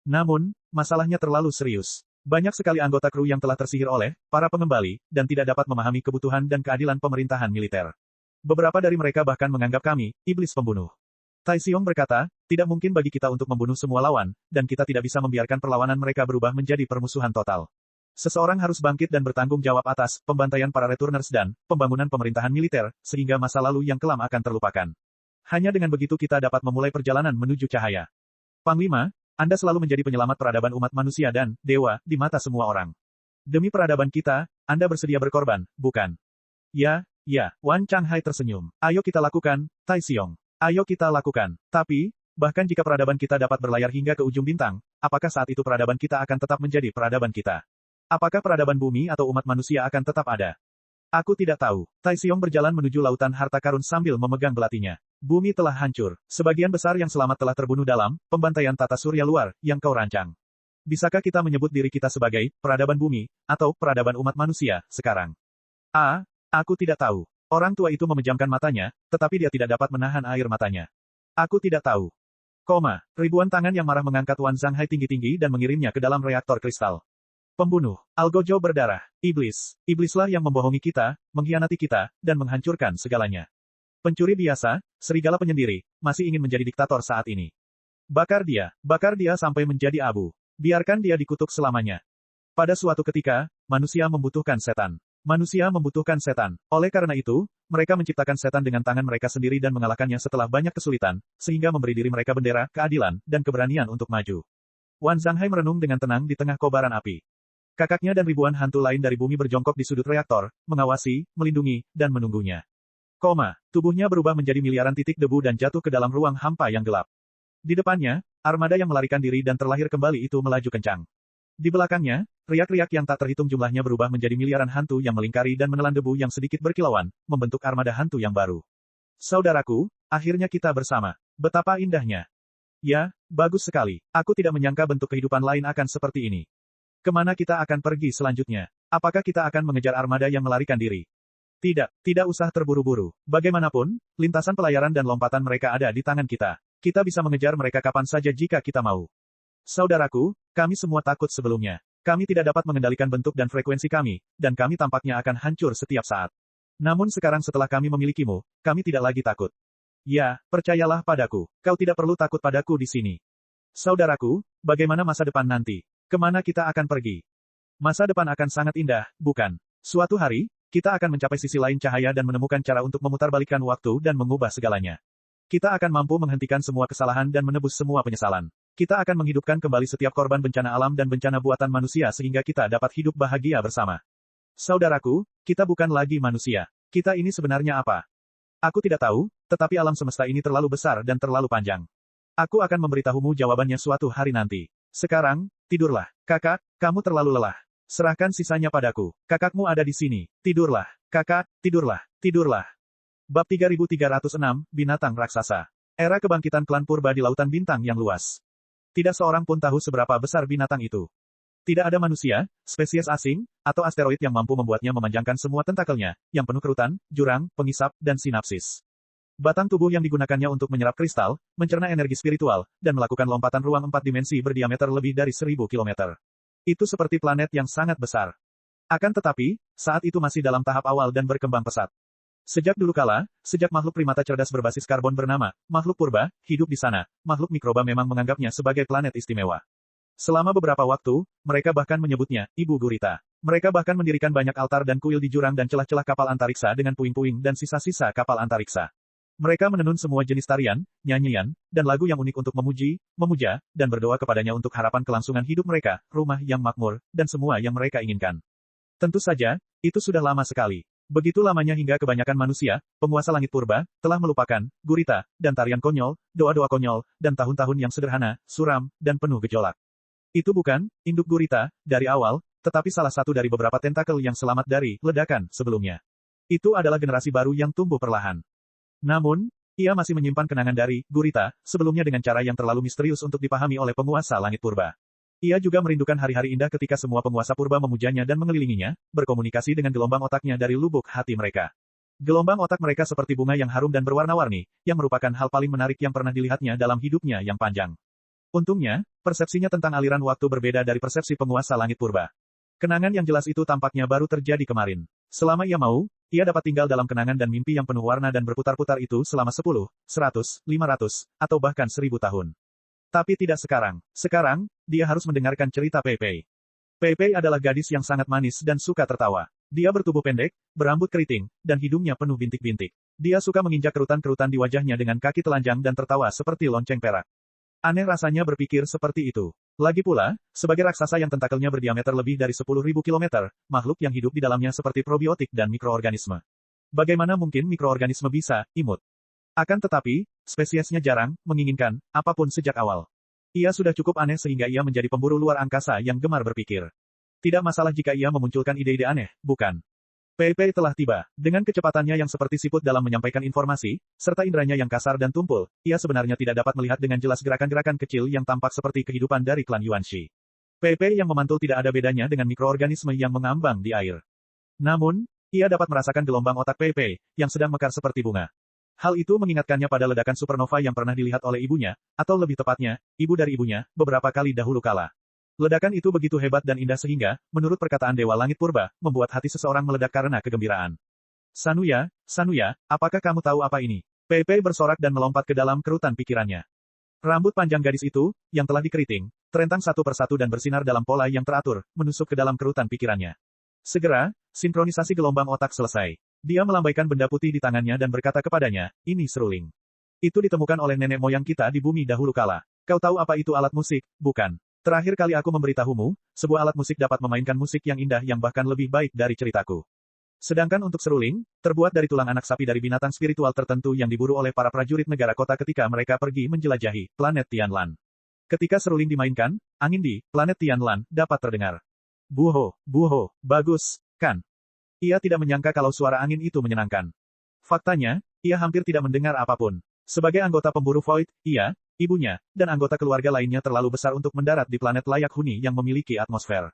Speaker 1: Namun, masalahnya terlalu serius. Banyak sekali anggota kru yang telah tersihir oleh para pengembali, dan tidak dapat memahami kebutuhan dan keadilan pemerintahan militer. Beberapa dari mereka bahkan menganggap kami, iblis pembunuh. Tai Xiong berkata, tidak mungkin bagi kita untuk membunuh semua lawan, dan kita tidak bisa membiarkan perlawanan mereka berubah menjadi permusuhan total. Seseorang harus bangkit dan bertanggung jawab atas pembantaian para returners dan pembangunan pemerintahan militer, sehingga masa lalu yang kelam akan terlupakan. Hanya dengan begitu kita dapat memulai perjalanan menuju cahaya. Panglima, Anda selalu menjadi penyelamat peradaban umat manusia dan dewa di mata semua orang. Demi peradaban kita, Anda bersedia berkorban, bukan? Ya, Wan Zhanghai tersenyum. Ayo kita lakukan, Tai Xiong. Ayo kita lakukan. Tapi, bahkan jika peradaban kita dapat berlayar hingga ke ujung bintang, apakah saat itu peradaban kita akan tetap menjadi peradaban kita? Apakah peradaban bumi atau umat manusia akan tetap ada? Aku tidak tahu. Tai Xiong berjalan menuju lautan harta karun sambil memegang belatinya. Bumi telah hancur. Sebagian besar yang selamat telah terbunuh dalam pembantaian tata surya luar yang kau rancang. Bisakah kita menyebut diri kita sebagai peradaban bumi atau peradaban umat manusia sekarang? Aku tidak tahu. Orang tua itu memejamkan matanya, tetapi dia tidak dapat menahan air matanya. Aku tidak tahu. Ribuan tangan yang marah mengangkat Wan Zhanghai tinggi-tinggi dan mengirimnya ke dalam reaktor kristal. Pembunuh, Algojo berdarah, iblis, iblislah yang membohongi kita, mengkhianati kita, dan menghancurkan segalanya. Pencuri biasa, serigala penyendiri, masih ingin menjadi diktator saat ini. Bakar dia sampai menjadi abu. Biarkan dia dikutuk selamanya. Pada suatu ketika, manusia membutuhkan setan. Manusia membutuhkan setan. Oleh karena itu, mereka menciptakan setan dengan tangan mereka sendiri dan mengalahkannya setelah banyak kesulitan, sehingga memberi diri mereka bendera, keadilan, dan keberanian untuk maju. Wan Zhanghai merenung dengan tenang di tengah kobaran api. Kakaknya dan ribuan hantu lain dari bumi berjongkok di sudut reaktor, mengawasi, melindungi, dan menunggunya. Tubuhnya berubah menjadi miliaran titik debu dan jatuh ke dalam ruang hampa yang gelap. Di depannya, armada yang melarikan diri dan terlahir kembali itu melaju kencang. Di belakangnya, riak-riak yang tak terhitung jumlahnya berubah menjadi miliaran hantu yang melingkari dan menelan debu yang sedikit berkilauan, membentuk armada hantu yang baru. Saudaraku, akhirnya kita bersama. Betapa indahnya. Ya, bagus sekali. Aku tidak menyangka bentuk kehidupan lain akan seperti ini. Kemana kita akan pergi selanjutnya? Apakah kita akan mengejar armada yang melarikan diri? Tidak usah terburu-buru. Bagaimanapun, lintasan pelayaran dan lompatan mereka ada di tangan kita. Kita bisa mengejar mereka kapan saja jika kita mau. Saudaraku, kami semua takut sebelumnya. Kami tidak dapat mengendalikan bentuk dan frekuensi kami, dan kami tampaknya akan hancur setiap saat. Namun sekarang setelah kami memilikimu, kami tidak lagi takut. Ya, percayalah padaku. Kau tidak perlu takut padaku di sini. Saudaraku, bagaimana masa depan nanti? Kemana kita akan pergi? Masa depan akan sangat indah, bukan? Suatu hari, kita akan mencapai sisi lain cahaya dan menemukan cara untuk memutarbalikkan waktu dan mengubah segalanya. Kita akan mampu menghentikan semua kesalahan dan menebus semua penyesalan. Kita akan menghidupkan kembali setiap korban bencana alam dan bencana buatan manusia sehingga kita dapat hidup bahagia bersama. Saudaraku, kita bukan lagi manusia. Kita ini sebenarnya apa? Aku tidak tahu, tetapi alam semesta ini terlalu besar dan terlalu panjang. Aku akan memberitahumu jawabannya suatu hari nanti. Sekarang, tidurlah. Kakak, kamu terlalu lelah. Serahkan sisanya padaku. Kakakmu ada di sini. Tidurlah. Kakak, tidurlah. Tidurlah. Bab 3306, Binatang Raksasa. Era kebangkitan klan purba di lautan bintang yang luas. Tidak seorang pun tahu seberapa besar binatang itu. Tidak ada manusia, spesies asing, atau asteroid yang mampu membuatnya memanjangkan semua tentakelnya, yang penuh kerutan, jurang, pengisap, dan sinapsis. Batang tubuh yang digunakannya untuk menyerap kristal, mencerna energi spiritual, dan melakukan lompatan ruang 4 dimensi berdiameter lebih dari 1000 km. Itu seperti planet yang sangat besar. Akan tetapi, saat itu masih dalam tahap awal dan berkembang pesat. Sejak dulu kala, sejak makhluk primata cerdas berbasis karbon bernama makhluk purba hidup di sana, makhluk mikroba memang menganggapnya sebagai planet istimewa. Selama beberapa waktu, mereka bahkan menyebutnya Ibu Gurita. Mereka bahkan mendirikan banyak altar dan kuil di jurang dan celah-celah kapal antariksa dengan puing-puing dan sisa-sisa kapal antariksa. Mereka menenun semua jenis tarian, nyanyian, dan lagu yang unik untuk memuji, memuja, dan berdoa kepadanya untuk harapan kelangsungan hidup mereka, rumah yang makmur, dan semua yang mereka inginkan. Tentu saja, itu sudah lama sekali. Begitu lamanya hingga kebanyakan manusia, penguasa langit purba, telah melupakan, gurita, dan tarian konyol, doa-doa konyol, dan tahun-tahun yang sederhana, suram, dan penuh gejolak. Itu bukan induk gurita, dari awal, tetapi salah satu dari beberapa tentakel yang selamat dari ledakan sebelumnya. Itu adalah generasi baru yang tumbuh perlahan. Namun, ia masih menyimpan kenangan dari gurita sebelumnya dengan cara yang terlalu misterius untuk dipahami oleh penguasa langit purba. Ia juga merindukan hari-hari indah ketika semua penguasa purba memujanya dan mengelilinginya, berkomunikasi dengan gelombang otaknya dari lubuk hati mereka. Gelombang otak mereka seperti bunga yang harum dan berwarna-warni, yang merupakan hal paling menarik yang pernah dilihatnya dalam hidupnya yang panjang. Untungnya, persepsinya tentang aliran waktu berbeda dari persepsi penguasa langit purba. Kenangan yang jelas itu tampaknya baru terjadi kemarin. Selama ia mau, ia dapat tinggal dalam kenangan dan mimpi yang penuh warna dan berputar-putar itu selama 10, 100, 500, atau bahkan 1000 tahun. Tapi tidak sekarang. Sekarang, dia harus mendengarkan cerita Pei-Pei. Pei-Pei adalah gadis yang sangat manis dan suka tertawa. Dia bertubuh pendek, berambut keriting, dan hidungnya penuh bintik-bintik. Dia suka menginjak kerutan-kerutan di wajahnya dengan kaki telanjang dan tertawa seperti lonceng perak. Aneh rasanya berpikir seperti itu. Lagi pula, sebagai raksasa yang tentakelnya berdiameter lebih dari 10.000 km, makhluk yang hidup di dalamnya seperti probiotik dan mikroorganisme. Bagaimana mungkin mikroorganisme bisa imut? Akan tetapi, spesiesnya jarang menginginkan apapun sejak awal. Ia sudah cukup aneh sehingga ia menjadi pemburu luar angkasa yang gemar berpikir. Tidak masalah jika ia memunculkan ide-ide aneh, bukan? Pei-Pei telah tiba. Dengan kecepatannya yang seperti siput dalam menyampaikan informasi, serta indranya yang kasar dan tumpul, ia sebenarnya tidak dapat melihat dengan jelas gerakan-gerakan kecil yang tampak seperti kehidupan dari klan Yuanxi. Pei-Pei yang memantul tidak ada bedanya dengan mikroorganisme yang mengambang di air. Namun, ia dapat merasakan gelombang otak Pei-Pei, yang sedang mekar seperti bunga. Hal itu mengingatkannya pada ledakan supernova yang pernah dilihat oleh ibunya, atau lebih tepatnya, ibu dari ibunya, beberapa kali dahulu kala. Ledakan itu begitu hebat dan indah sehingga, menurut perkataan Dewa Langit Purba, membuat hati seseorang meledak karena kegembiraan. Sanuya, apakah kamu tahu apa ini? Pei-Pei bersorak dan melompat ke dalam kerutan pikirannya. Rambut panjang gadis itu, yang telah dikeriting, terentang satu persatu dan bersinar dalam pola yang teratur, menusuk ke dalam kerutan pikirannya. Segera, sinkronisasi gelombang otak selesai. Dia melambaikan benda putih di tangannya dan berkata kepadanya, ini seruling. Itu ditemukan oleh nenek moyang kita di bumi dahulu kala. Kau tahu apa itu alat musik, bukan? Terakhir kali aku memberitahumu, sebuah alat musik dapat memainkan musik yang indah yang bahkan lebih baik dari ceritaku. Sedangkan untuk seruling, terbuat dari tulang anak sapi dari binatang spiritual tertentu yang diburu oleh para prajurit negara kota ketika mereka pergi menjelajahi planet Tianlan. Ketika seruling dimainkan, angin di planet Tianlan dapat terdengar. Buho, bagus, kan? Ia tidak menyangka kalau suara angin itu menyenangkan. Faktanya, ia hampir tidak mendengar apapun. Sebagai anggota pemburu Void, ia, ibunya, dan anggota keluarga lainnya terlalu besar untuk mendarat di planet layak huni yang memiliki atmosfer.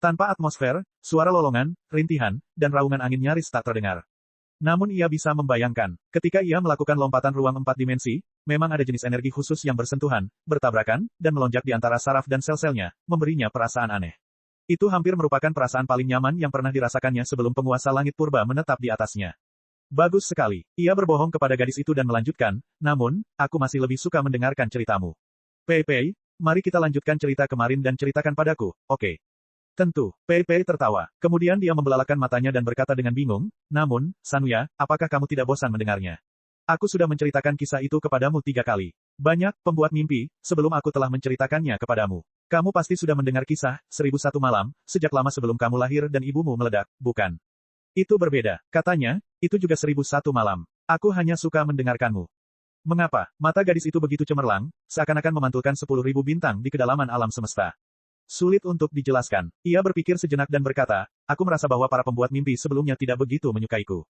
Speaker 1: Tanpa atmosfer, suara lolongan, rintihan, dan raungan angin nyaris tak terdengar. Namun ia bisa membayangkan, ketika ia melakukan lompatan ruang 4 dimensi, memang ada jenis energi khusus yang bersentuhan, bertabrakan, dan melonjak di antara saraf dan sel-selnya, memberinya perasaan aneh. Itu hampir merupakan perasaan paling nyaman yang pernah dirasakannya sebelum penguasa langit purba menetap di atasnya. Bagus sekali. Ia berbohong kepada gadis itu dan melanjutkan, namun, aku masih lebih suka mendengarkan ceritamu. Pei Pei, mari kita lanjutkan cerita kemarin dan ceritakan padaku, oke? Tentu, Pei Pei tertawa. Kemudian dia membelalakan matanya dan berkata dengan bingung, namun, Sanuya, apakah kamu tidak bosan mendengarnya? Aku sudah menceritakan kisah itu kepadamu 3 kali. Banyak, pembuat mimpi, sebelum aku telah menceritakannya kepadamu. Kamu pasti sudah mendengar kisah, 1001 malam, sejak lama sebelum kamu lahir dan ibumu meledak, bukan? Itu berbeda, katanya, itu juga 1001 malam. Aku hanya suka mendengarkanmu. Mengapa? Mata gadis itu begitu cemerlang, seakan-akan memantulkan 10.000 bintang di kedalaman alam semesta. Sulit untuk dijelaskan. Ia berpikir sejenak dan berkata, aku merasa bahwa para pembuat mimpi sebelumnya tidak begitu menyukaiku.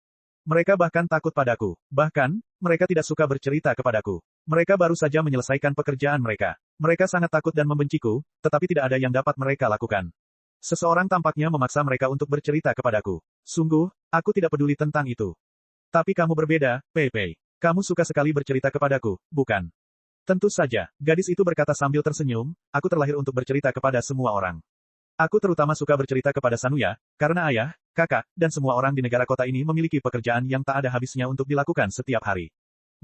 Speaker 1: Mereka bahkan takut padaku. Bahkan, mereka tidak suka bercerita kepadaku. Mereka baru saja menyelesaikan pekerjaan mereka. Mereka sangat takut dan membenciku, tetapi tidak ada yang dapat mereka lakukan. Seseorang tampaknya memaksa mereka untuk bercerita kepadaku. Sungguh, aku tidak peduli tentang itu. Tapi kamu berbeda, Pei Pei. Kamu suka sekali bercerita kepadaku, bukan? Tentu saja, gadis itu berkata sambil tersenyum, aku terlahir untuk bercerita kepada semua orang. Aku terutama suka bercerita kepada Sanuya, karena ayah, kakak, dan semua orang di negara kota ini memiliki pekerjaan yang tak ada habisnya untuk dilakukan setiap hari.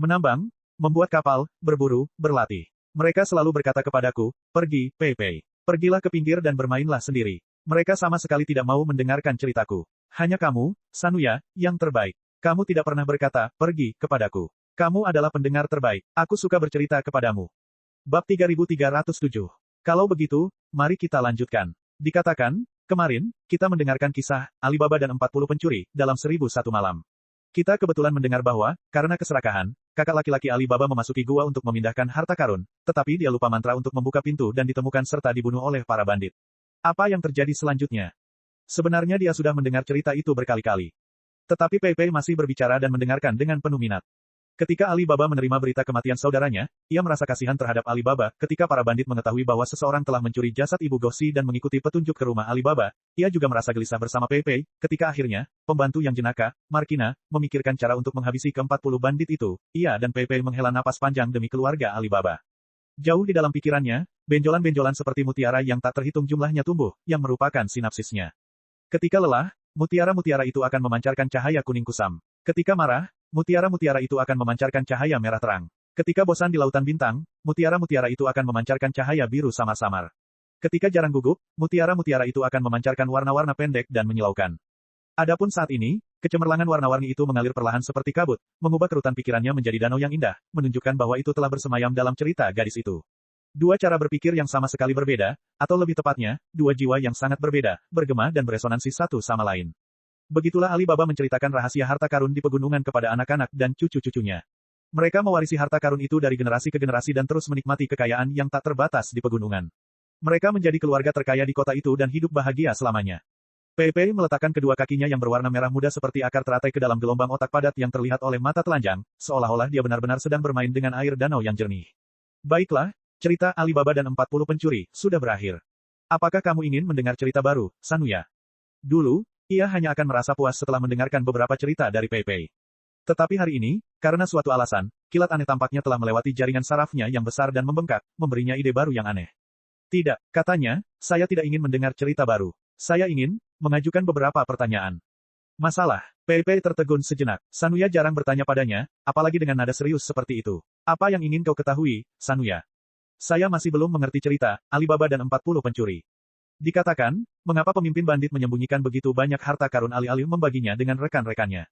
Speaker 1: Menambang, membuat kapal, berburu, berlatih. Mereka selalu berkata kepadaku, pergi, Pei Pei. Pergilah ke pinggir dan bermainlah sendiri. Mereka sama sekali tidak mau mendengarkan ceritaku. Hanya kamu, Sanuya, yang terbaik. Kamu tidak pernah berkata, pergi, kepadaku. Kamu adalah pendengar terbaik. Aku suka bercerita kepadamu. Bab 3307. Kalau begitu, mari kita lanjutkan. Dikatakan, kemarin, kita mendengarkan kisah, Alibaba dan 40 pencuri, dalam 1001 malam. Kita kebetulan mendengar bahwa, karena keserakahan, kakak laki-laki Alibaba memasuki gua untuk memindahkan harta karun, tetapi dia lupa mantra untuk membuka pintu dan ditemukan serta dibunuh oleh para bandit. Apa yang terjadi selanjutnya? Sebenarnya dia sudah mendengar cerita itu berkali-kali. Tetapi Pei Pei masih berbicara dan mendengarkan dengan penuh minat. Ketika Alibaba menerima berita kematian saudaranya, ia merasa kasihan terhadap Alibaba. Ketika para bandit mengetahui bahwa seseorang telah mencuri jasad ibu Gosi dan mengikuti petunjuk ke rumah Alibaba, ia juga merasa gelisah bersama Pei Pei. Ketika akhirnya, pembantu yang jenaka, Markina, memikirkan cara untuk menghabisi ke-40 bandit itu, ia dan Pei Pei menghela napas panjang demi keluarga Alibaba. Jauh di dalam pikirannya, benjolan-benjolan seperti mutiara yang tak terhitung jumlahnya tumbuh, yang merupakan sinapsisnya. Ketika lelah, mutiara-mutiara itu akan memancarkan cahaya kuning kusam. Ketika marah, mutiara-mutiara itu akan memancarkan cahaya merah terang. Ketika bosan di lautan bintang, mutiara-mutiara itu akan memancarkan cahaya biru samar-samar. Ketika jarang gugup, mutiara-mutiara itu akan memancarkan warna-warna pendek dan menyilaukan. Adapun saat ini, kecemerlangan warna-warni itu mengalir perlahan seperti kabut, mengubah kerutan pikirannya menjadi danau yang indah, menunjukkan bahwa itu telah bersemayam dalam cerita gadis itu. Dua cara berpikir yang sama sekali berbeda, atau lebih tepatnya, dua jiwa yang sangat berbeda, bergema dan beresonansi satu sama lain. Begitulah Alibaba menceritakan rahasia harta karun di pegunungan kepada anak-anak dan cucu-cucunya. Mereka mewarisi harta karun itu dari generasi ke generasi dan terus menikmati kekayaan yang tak terbatas di pegunungan. Mereka menjadi keluarga terkaya di kota itu dan hidup bahagia selamanya. Pei Pei meletakkan kedua kakinya yang berwarna merah muda seperti akar teratai ke dalam gelombang otak padat yang terlihat oleh mata telanjang, seolah-olah dia benar-benar sedang bermain dengan air danau yang jernih. Baiklah, cerita Alibaba dan 40 pencuri sudah berakhir. Apakah kamu ingin mendengar cerita baru, Sanuya? Dulu, ia hanya akan merasa puas setelah mendengarkan beberapa cerita dari Pei Pei. Tetapi hari ini, karena suatu alasan, kilat aneh tampaknya telah melewati jaringan sarafnya yang besar dan membengkak, memberinya ide baru yang aneh. Tidak, katanya, saya tidak ingin mendengar cerita baru. Saya ingin mengajukan beberapa pertanyaan. Masalah, Pei Pei tertegun sejenak. Sanuya jarang bertanya padanya, apalagi dengan nada serius seperti itu. Apa yang ingin kau ketahui, Sanuya? Saya masih belum mengerti cerita, Alibaba dan 40 pencuri. Dikatakan, mengapa pemimpin bandit menyembunyikan begitu banyak harta karun alih-alih membaginya dengan rekan-rekannya?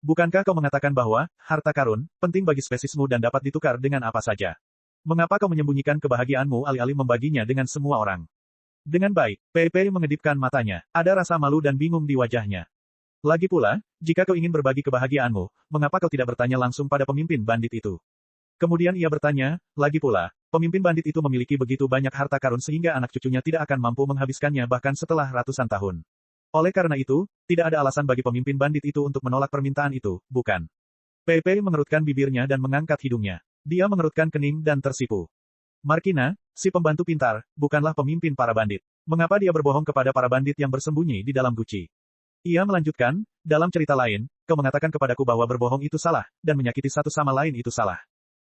Speaker 1: Bukankah kau mengatakan bahwa, harta karun, penting bagi spesiesmu dan dapat ditukar dengan apa saja? Mengapa kau menyembunyikan kebahagiaanmu alih-alih membaginya dengan semua orang? Dengan baik, Pei Pei mengedipkan matanya. Ada rasa malu dan bingung di wajahnya. Lagi pula, jika kau ingin berbagi kebahagiaanmu, mengapa kau tidak bertanya langsung pada pemimpin bandit itu? Kemudian ia bertanya, lagi pula, pemimpin bandit itu memiliki begitu banyak harta karun sehingga anak cucunya tidak akan mampu menghabiskannya bahkan setelah ratusan tahun. Oleh karena itu, tidak ada alasan bagi pemimpin bandit itu untuk menolak permintaan itu, bukan? Pei Pei mengerutkan bibirnya dan mengangkat hidungnya. Dia mengerutkan kening dan tersipu. Markina, si pembantu pintar, bukanlah pemimpin para bandit. Mengapa dia berbohong kepada para bandit yang bersembunyi di dalam guci? Ia melanjutkan, dalam cerita lain, kau mengatakan kepadaku bahwa berbohong itu salah, dan menyakiti satu sama lain itu salah.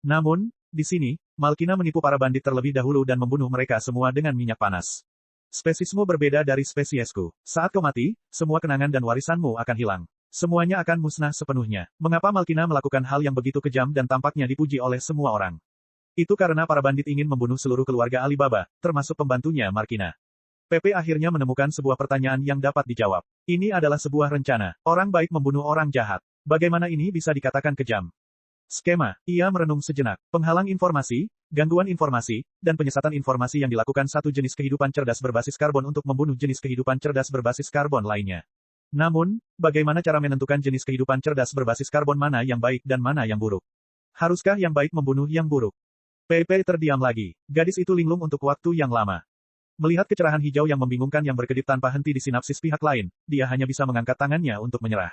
Speaker 1: Namun, di sini, Malkina menipu para bandit terlebih dahulu dan membunuh mereka semua dengan minyak panas. Spesiesmu berbeda dari spesiesku. Saat kau mati, semua kenangan dan warisanmu akan hilang. Semuanya akan musnah sepenuhnya. Mengapa Malkina melakukan hal yang begitu kejam dan tampaknya dipuji oleh semua orang? Itu karena para bandit ingin membunuh seluruh keluarga Alibaba, termasuk pembantunya Malkina. Pepe akhirnya menemukan sebuah pertanyaan yang dapat dijawab. Ini adalah sebuah rencana. Orang baik membunuh orang jahat. Bagaimana ini bisa dikatakan kejam? Skema. Ia merenung sejenak. Penghalang informasi, gangguan informasi, dan penyesatan informasi yang dilakukan satu jenis kehidupan cerdas berbasis karbon untuk membunuh jenis kehidupan cerdas berbasis karbon lainnya. Namun, bagaimana cara menentukan jenis kehidupan cerdas berbasis karbon mana yang baik dan mana yang buruk? Haruskah yang baik membunuh yang buruk? Pepe terdiam lagi. Gadis itu linglung untuk waktu yang lama. Melihat kecerahan hijau yang membingungkan yang berkedip tanpa henti di sinapsis pihak lain, dia hanya bisa mengangkat tangannya untuk menyerah.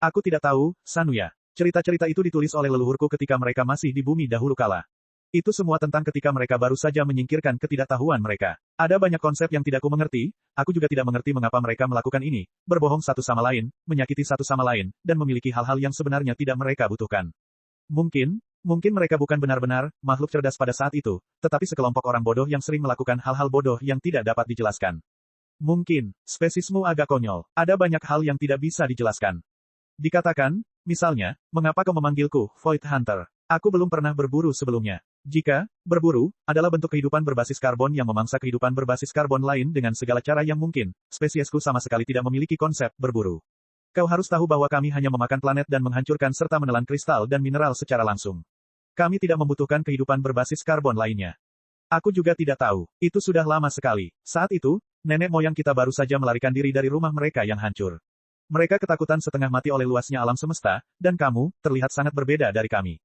Speaker 1: Aku tidak tahu, Sanuya. Cerita-cerita itu ditulis oleh leluhurku ketika mereka masih di bumi dahulu kala. Itu semua tentang ketika mereka baru saja menyingkirkan ketidaktahuan mereka. Ada banyak konsep yang tidak ku mengerti, aku juga tidak mengerti mengapa mereka melakukan ini, berbohong satu sama lain, menyakiti satu sama lain, dan memiliki hal-hal yang sebenarnya tidak mereka butuhkan. Mungkin mereka bukan benar-benar makhluk cerdas pada saat itu, tetapi sekelompok orang bodoh yang sering melakukan hal-hal bodoh yang tidak dapat dijelaskan. Mungkin, spesiesmu agak konyol, ada banyak hal yang tidak bisa dijelaskan. Dikatakan, misalnya, mengapa kau memanggilku, Void Hunter? Aku belum pernah berburu sebelumnya. Jika berburu adalah bentuk kehidupan berbasis karbon yang memangsa kehidupan berbasis karbon lain dengan segala cara yang mungkin, spesiesku sama sekali tidak memiliki konsep berburu. Kau harus tahu bahwa kami hanya memakan planet dan menghancurkan serta menelan kristal dan mineral secara langsung. Kami tidak membutuhkan kehidupan berbasis karbon lainnya. Aku juga tidak tahu. Itu sudah lama sekali. Saat itu, nenek moyang kita baru saja melarikan diri dari rumah mereka yang hancur. Mereka ketakutan setengah mati oleh luasnya alam semesta, dan kamu terlihat sangat berbeda dari kami.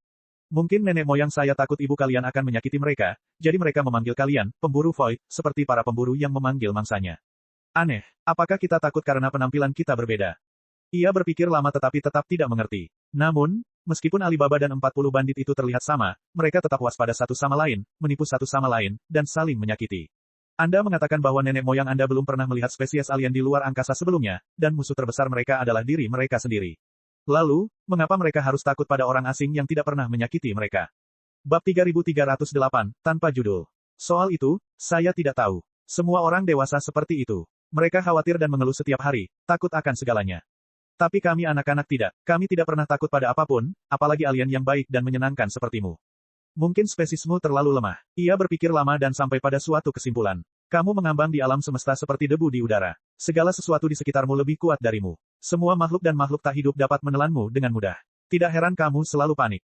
Speaker 1: Mungkin nenek moyang saya takut ibu kalian akan menyakiti mereka, jadi mereka memanggil kalian, pemburu Void, seperti para pemburu yang memanggil mangsanya. Aneh, apakah kita takut karena penampilan kita berbeda? Ia berpikir lama tetapi tetap tidak mengerti. Namun, meskipun Alibaba dan 40 bandit itu terlihat sama, mereka tetap waspada satu sama lain, menipu satu sama lain, dan saling menyakiti. Anda mengatakan bahwa nenek moyang Anda belum pernah melihat spesies alien di luar angkasa sebelumnya, dan musuh terbesar mereka adalah diri mereka sendiri. Lalu, mengapa mereka harus takut pada orang asing yang tidak pernah menyakiti mereka? Bab 3308, tanpa judul. Soal itu, saya tidak tahu. Semua orang dewasa seperti itu. Mereka khawatir dan mengeluh setiap hari, takut akan segalanya. Tapi kami anak-anak tidak. Kami tidak pernah takut pada apapun, apalagi alien yang baik dan menyenangkan sepertimu. Mungkin spesiesmu terlalu lemah. Ia berpikir lama dan sampai pada suatu kesimpulan. Kamu mengambang di alam semesta seperti debu di udara. Segala sesuatu di sekitarmu lebih kuat darimu. Semua makhluk dan makhluk tak hidup dapat menelanmu dengan mudah. Tidak heran kamu selalu panik.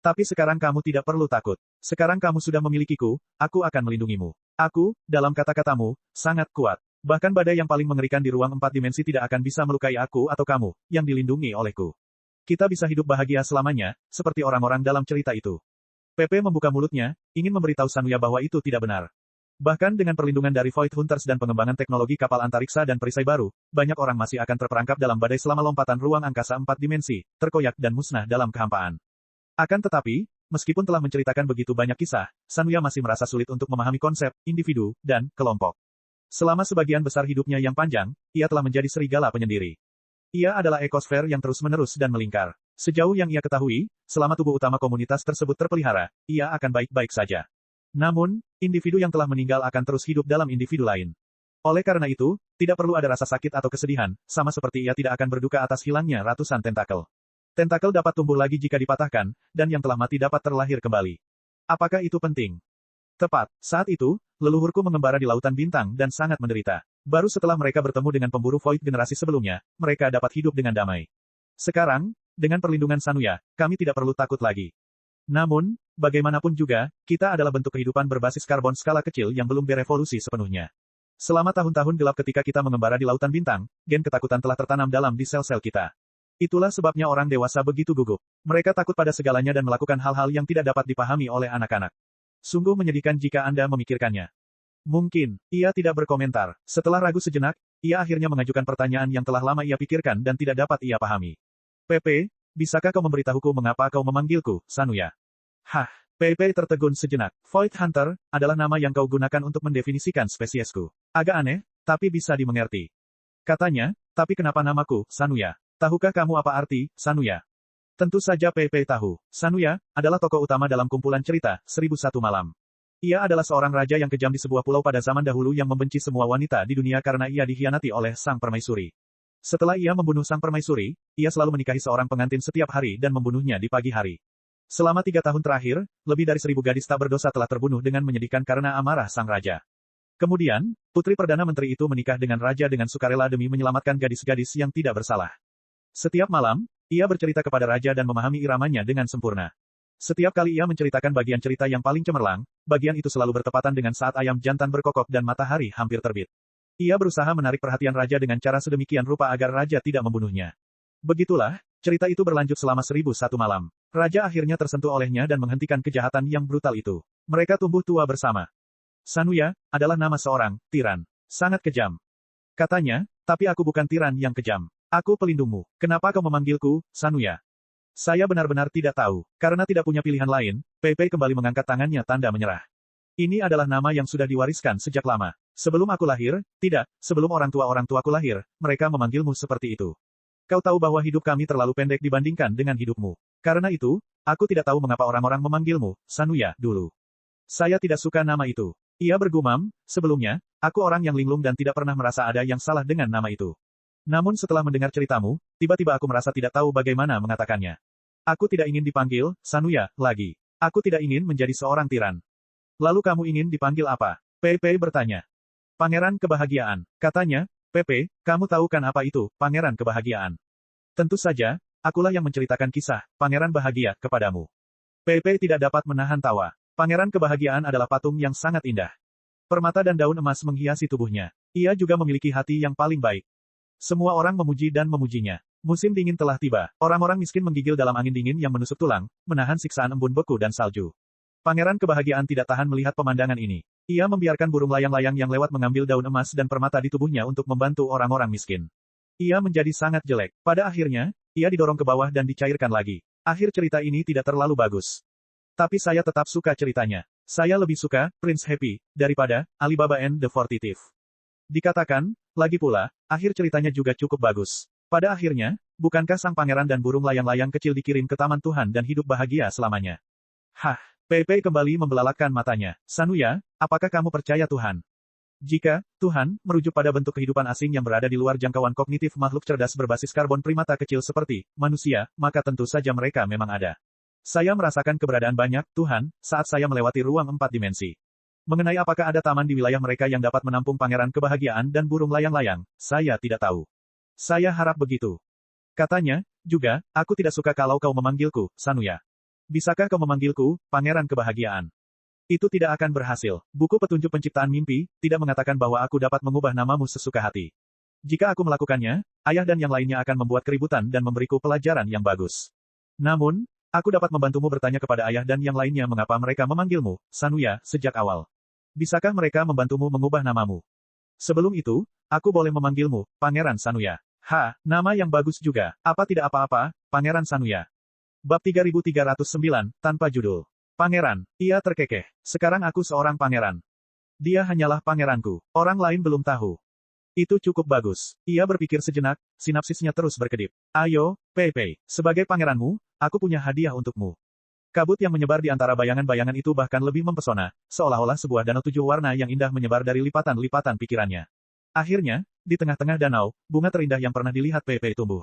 Speaker 1: Tapi sekarang kamu tidak perlu takut. Sekarang kamu sudah memilikiku, aku akan melindungimu. Aku, dalam kata-katamu, sangat kuat. Bahkan badai yang paling mengerikan di ruang 4 dimensi tidak akan bisa melukai aku atau kamu, yang dilindungi olehku. Kita bisa hidup bahagia selamanya, seperti orang-orang dalam cerita itu. Pepe membuka mulutnya, ingin memberitahu Sanuya bahwa itu tidak benar. Bahkan dengan perlindungan dari Void Hunters dan pengembangan teknologi kapal antariksa dan perisai baru, banyak orang masih akan terperangkap dalam badai selama lompatan ruang angkasa 4 dimensi, terkoyak dan musnah dalam kehampaan. Akan tetapi, meskipun telah menceritakan begitu banyak kisah, Sanuya masih merasa sulit untuk memahami konsep, individu, dan kelompok. Selama sebagian besar hidupnya yang panjang, ia telah menjadi serigala penyendiri. Ia adalah ekosfer yang terus-menerus dan melingkar. Sejauh yang ia ketahui, selama tubuh utama komunitas tersebut terpelihara, ia akan baik-baik saja. Namun, individu yang telah meninggal akan terus hidup dalam individu lain. Oleh karena itu, tidak perlu ada rasa sakit atau kesedihan, sama seperti ia tidak akan berduka atas hilangnya ratusan tentakel. Tentakel dapat tumbuh lagi jika dipatahkan, dan yang telah mati dapat terlahir kembali. Apakah itu penting? Tepat, saat itu, leluhurku mengembara di lautan bintang dan sangat menderita. Baru setelah mereka bertemu dengan pemburu Void generasi sebelumnya, mereka dapat hidup dengan damai. Sekarang, dengan perlindungan Sanuya, kami tidak perlu takut lagi. Namun, bagaimanapun juga, kita adalah bentuk kehidupan berbasis karbon skala kecil yang belum berevolusi sepenuhnya. Selama tahun-tahun gelap ketika kita mengembara di lautan bintang, gen ketakutan telah tertanam dalam di sel-sel kita. Itulah sebabnya orang dewasa begitu gugup. Mereka takut pada segalanya dan melakukan hal-hal yang tidak dapat dipahami oleh anak-anak. Sungguh menyedihkan jika Anda memikirkannya. Mungkin, ia tidak berkomentar. Setelah ragu sejenak, ia akhirnya mengajukan pertanyaan yang telah lama ia pikirkan dan tidak dapat ia pahami. Pepe, bisakah kau memberitahuku mengapa kau memanggilku, Sanuya? Hah, Pepe tertegun sejenak. Void Hunter, adalah nama yang kau gunakan untuk mendefinisikan spesiesku. Agak aneh, tapi bisa dimengerti. Katanya, tapi kenapa namaku, Sanuya? Tahukah kamu apa arti, Sanuya? Tentu saja Pei tahu. Sanuya adalah tokoh utama dalam kumpulan cerita, 1001 Malam. Ia adalah seorang raja yang kejam di sebuah pulau pada zaman dahulu yang membenci semua wanita di dunia karena ia dikhianati oleh sang permaisuri. Setelah ia membunuh sang permaisuri, ia selalu menikahi seorang pengantin setiap hari dan membunuhnya di pagi hari. Selama 3 tahun terakhir, lebih dari 1000 gadis tak berdosa telah terbunuh dengan menyedihkan karena amarah sang raja. Kemudian, putri Perdana Menteri itu menikah dengan raja dengan sukarela demi menyelamatkan gadis-gadis yang tidak bersalah. Setiap malam, ia bercerita kepada raja dan memahami iramanya dengan sempurna. Setiap kali ia menceritakan bagian cerita yang paling cemerlang, bagian itu selalu bertepatan dengan saat ayam jantan berkokok dan matahari hampir terbit. Ia berusaha menarik perhatian raja dengan cara sedemikian rupa agar raja tidak membunuhnya. Begitulah, cerita itu berlanjut selama 1001 malam. Raja akhirnya tersentuh olehnya dan menghentikan kejahatan yang brutal itu. Mereka tumbuh tua bersama. Sanuya adalah nama seorang tiran. Sangat kejam. Katanya, tapi aku bukan tiran yang kejam. Aku pelindungmu. Kenapa kau memanggilku, Sanuya? Saya benar-benar tidak tahu. Karena tidak punya pilihan lain, Pei kembali mengangkat tangannya tanda menyerah. Ini adalah nama yang sudah diwariskan sejak lama. Sebelum aku lahir, tidak, sebelum orang tuaku lahir, mereka memanggilmu seperti itu. Kau tahu bahwa hidup kami terlalu pendek dibandingkan dengan hidupmu. Karena itu, aku tidak tahu mengapa orang-orang memanggilmu, Sanuya, dulu. Saya tidak suka nama itu. Ia bergumam, sebelumnya, aku orang yang linglung dan tidak pernah merasa ada yang salah dengan nama itu. Namun setelah mendengar ceritamu, tiba-tiba aku merasa tidak tahu bagaimana mengatakannya. Aku tidak ingin dipanggil, Sanuya, lagi. Aku tidak ingin menjadi seorang tiran. Lalu kamu ingin dipanggil apa? Pei bertanya. Pangeran Kebahagiaan. Katanya, Pei, kamu tahu kan apa itu, Pangeran Kebahagiaan? Tentu saja, akulah yang menceritakan kisah, Pangeran Bahagia, kepadamu. Pei tidak dapat menahan tawa. Pangeran Kebahagiaan adalah patung yang sangat indah. Permata dan daun emas menghiasi tubuhnya. Ia juga memiliki hati yang paling baik. Semua orang memuji dan memujinya. Musim dingin telah tiba. Orang-orang miskin menggigil dalam angin dingin yang menusuk tulang, menahan siksaan embun beku dan salju. Pangeran Kebahagiaan tidak tahan melihat pemandangan ini. Ia membiarkan burung layang-layang yang lewat mengambil daun emas dan permata di tubuhnya untuk membantu orang-orang miskin. Ia menjadi sangat jelek. Pada akhirnya, ia didorong ke bawah dan dicairkan lagi. Akhir cerita ini tidak terlalu bagus. Tapi saya tetap suka ceritanya. Saya lebih suka Prince Happy daripada Alibaba and the Forty Thieves. Dikatakan, lagi pula, akhir ceritanya juga cukup bagus. Pada akhirnya, bukankah sang pangeran dan burung layang-layang kecil dikirim ke taman Tuhan dan hidup bahagia selamanya? Hah, Pei kembali membelalakan matanya. Sanuya, apakah kamu percaya Tuhan? Jika Tuhan merujuk pada bentuk kehidupan asing yang berada di luar jangkauan kognitif makhluk cerdas berbasis karbon primata kecil seperti manusia, maka tentu saja mereka memang ada. Saya merasakan keberadaan banyak Tuhan saat saya melewati ruang 4 dimensi. Mengenai apakah ada taman di wilayah mereka yang dapat menampung Pangeran Kebahagiaan dan burung layang-layang, saya tidak tahu. Saya harap begitu. Katanya, juga, aku tidak suka kalau kau memanggilku, Sanuya. Bisakah kau memanggilku, Pangeran Kebahagiaan? Itu tidak akan berhasil. Buku petunjuk penciptaan mimpi tidak mengatakan bahwa aku dapat mengubah namamu sesuka hati. Jika aku melakukannya, ayah dan yang lainnya akan membuat keributan dan memberiku pelajaran yang bagus. Namun, aku dapat membantumu bertanya kepada ayah dan yang lainnya mengapa mereka memanggilmu, Sanuya, sejak awal. Bisakah mereka membantumu mengubah namamu? Sebelum itu, aku boleh memanggilmu, Pangeran Sanuya. Nama yang bagus juga. Apa tidak apa-apa, Pangeran Sanuya. Bab 3309, tanpa judul. Pangeran, ia terkekeh. Sekarang aku seorang pangeran. Dia hanyalah pangeranku. Orang lain belum tahu. Itu cukup bagus. Ia berpikir sejenak, sinapsisnya terus berkedip. Ayo, Pei, sebagai pangeranmu, aku punya hadiah untukmu. Kabut yang menyebar di antara bayangan-bayangan itu bahkan lebih mempesona, seolah-olah sebuah danau 7 warna yang indah menyebar dari lipatan-lipatan pikirannya. Akhirnya, di tengah-tengah danau, bunga terindah yang pernah dilihat Pei tumbuh.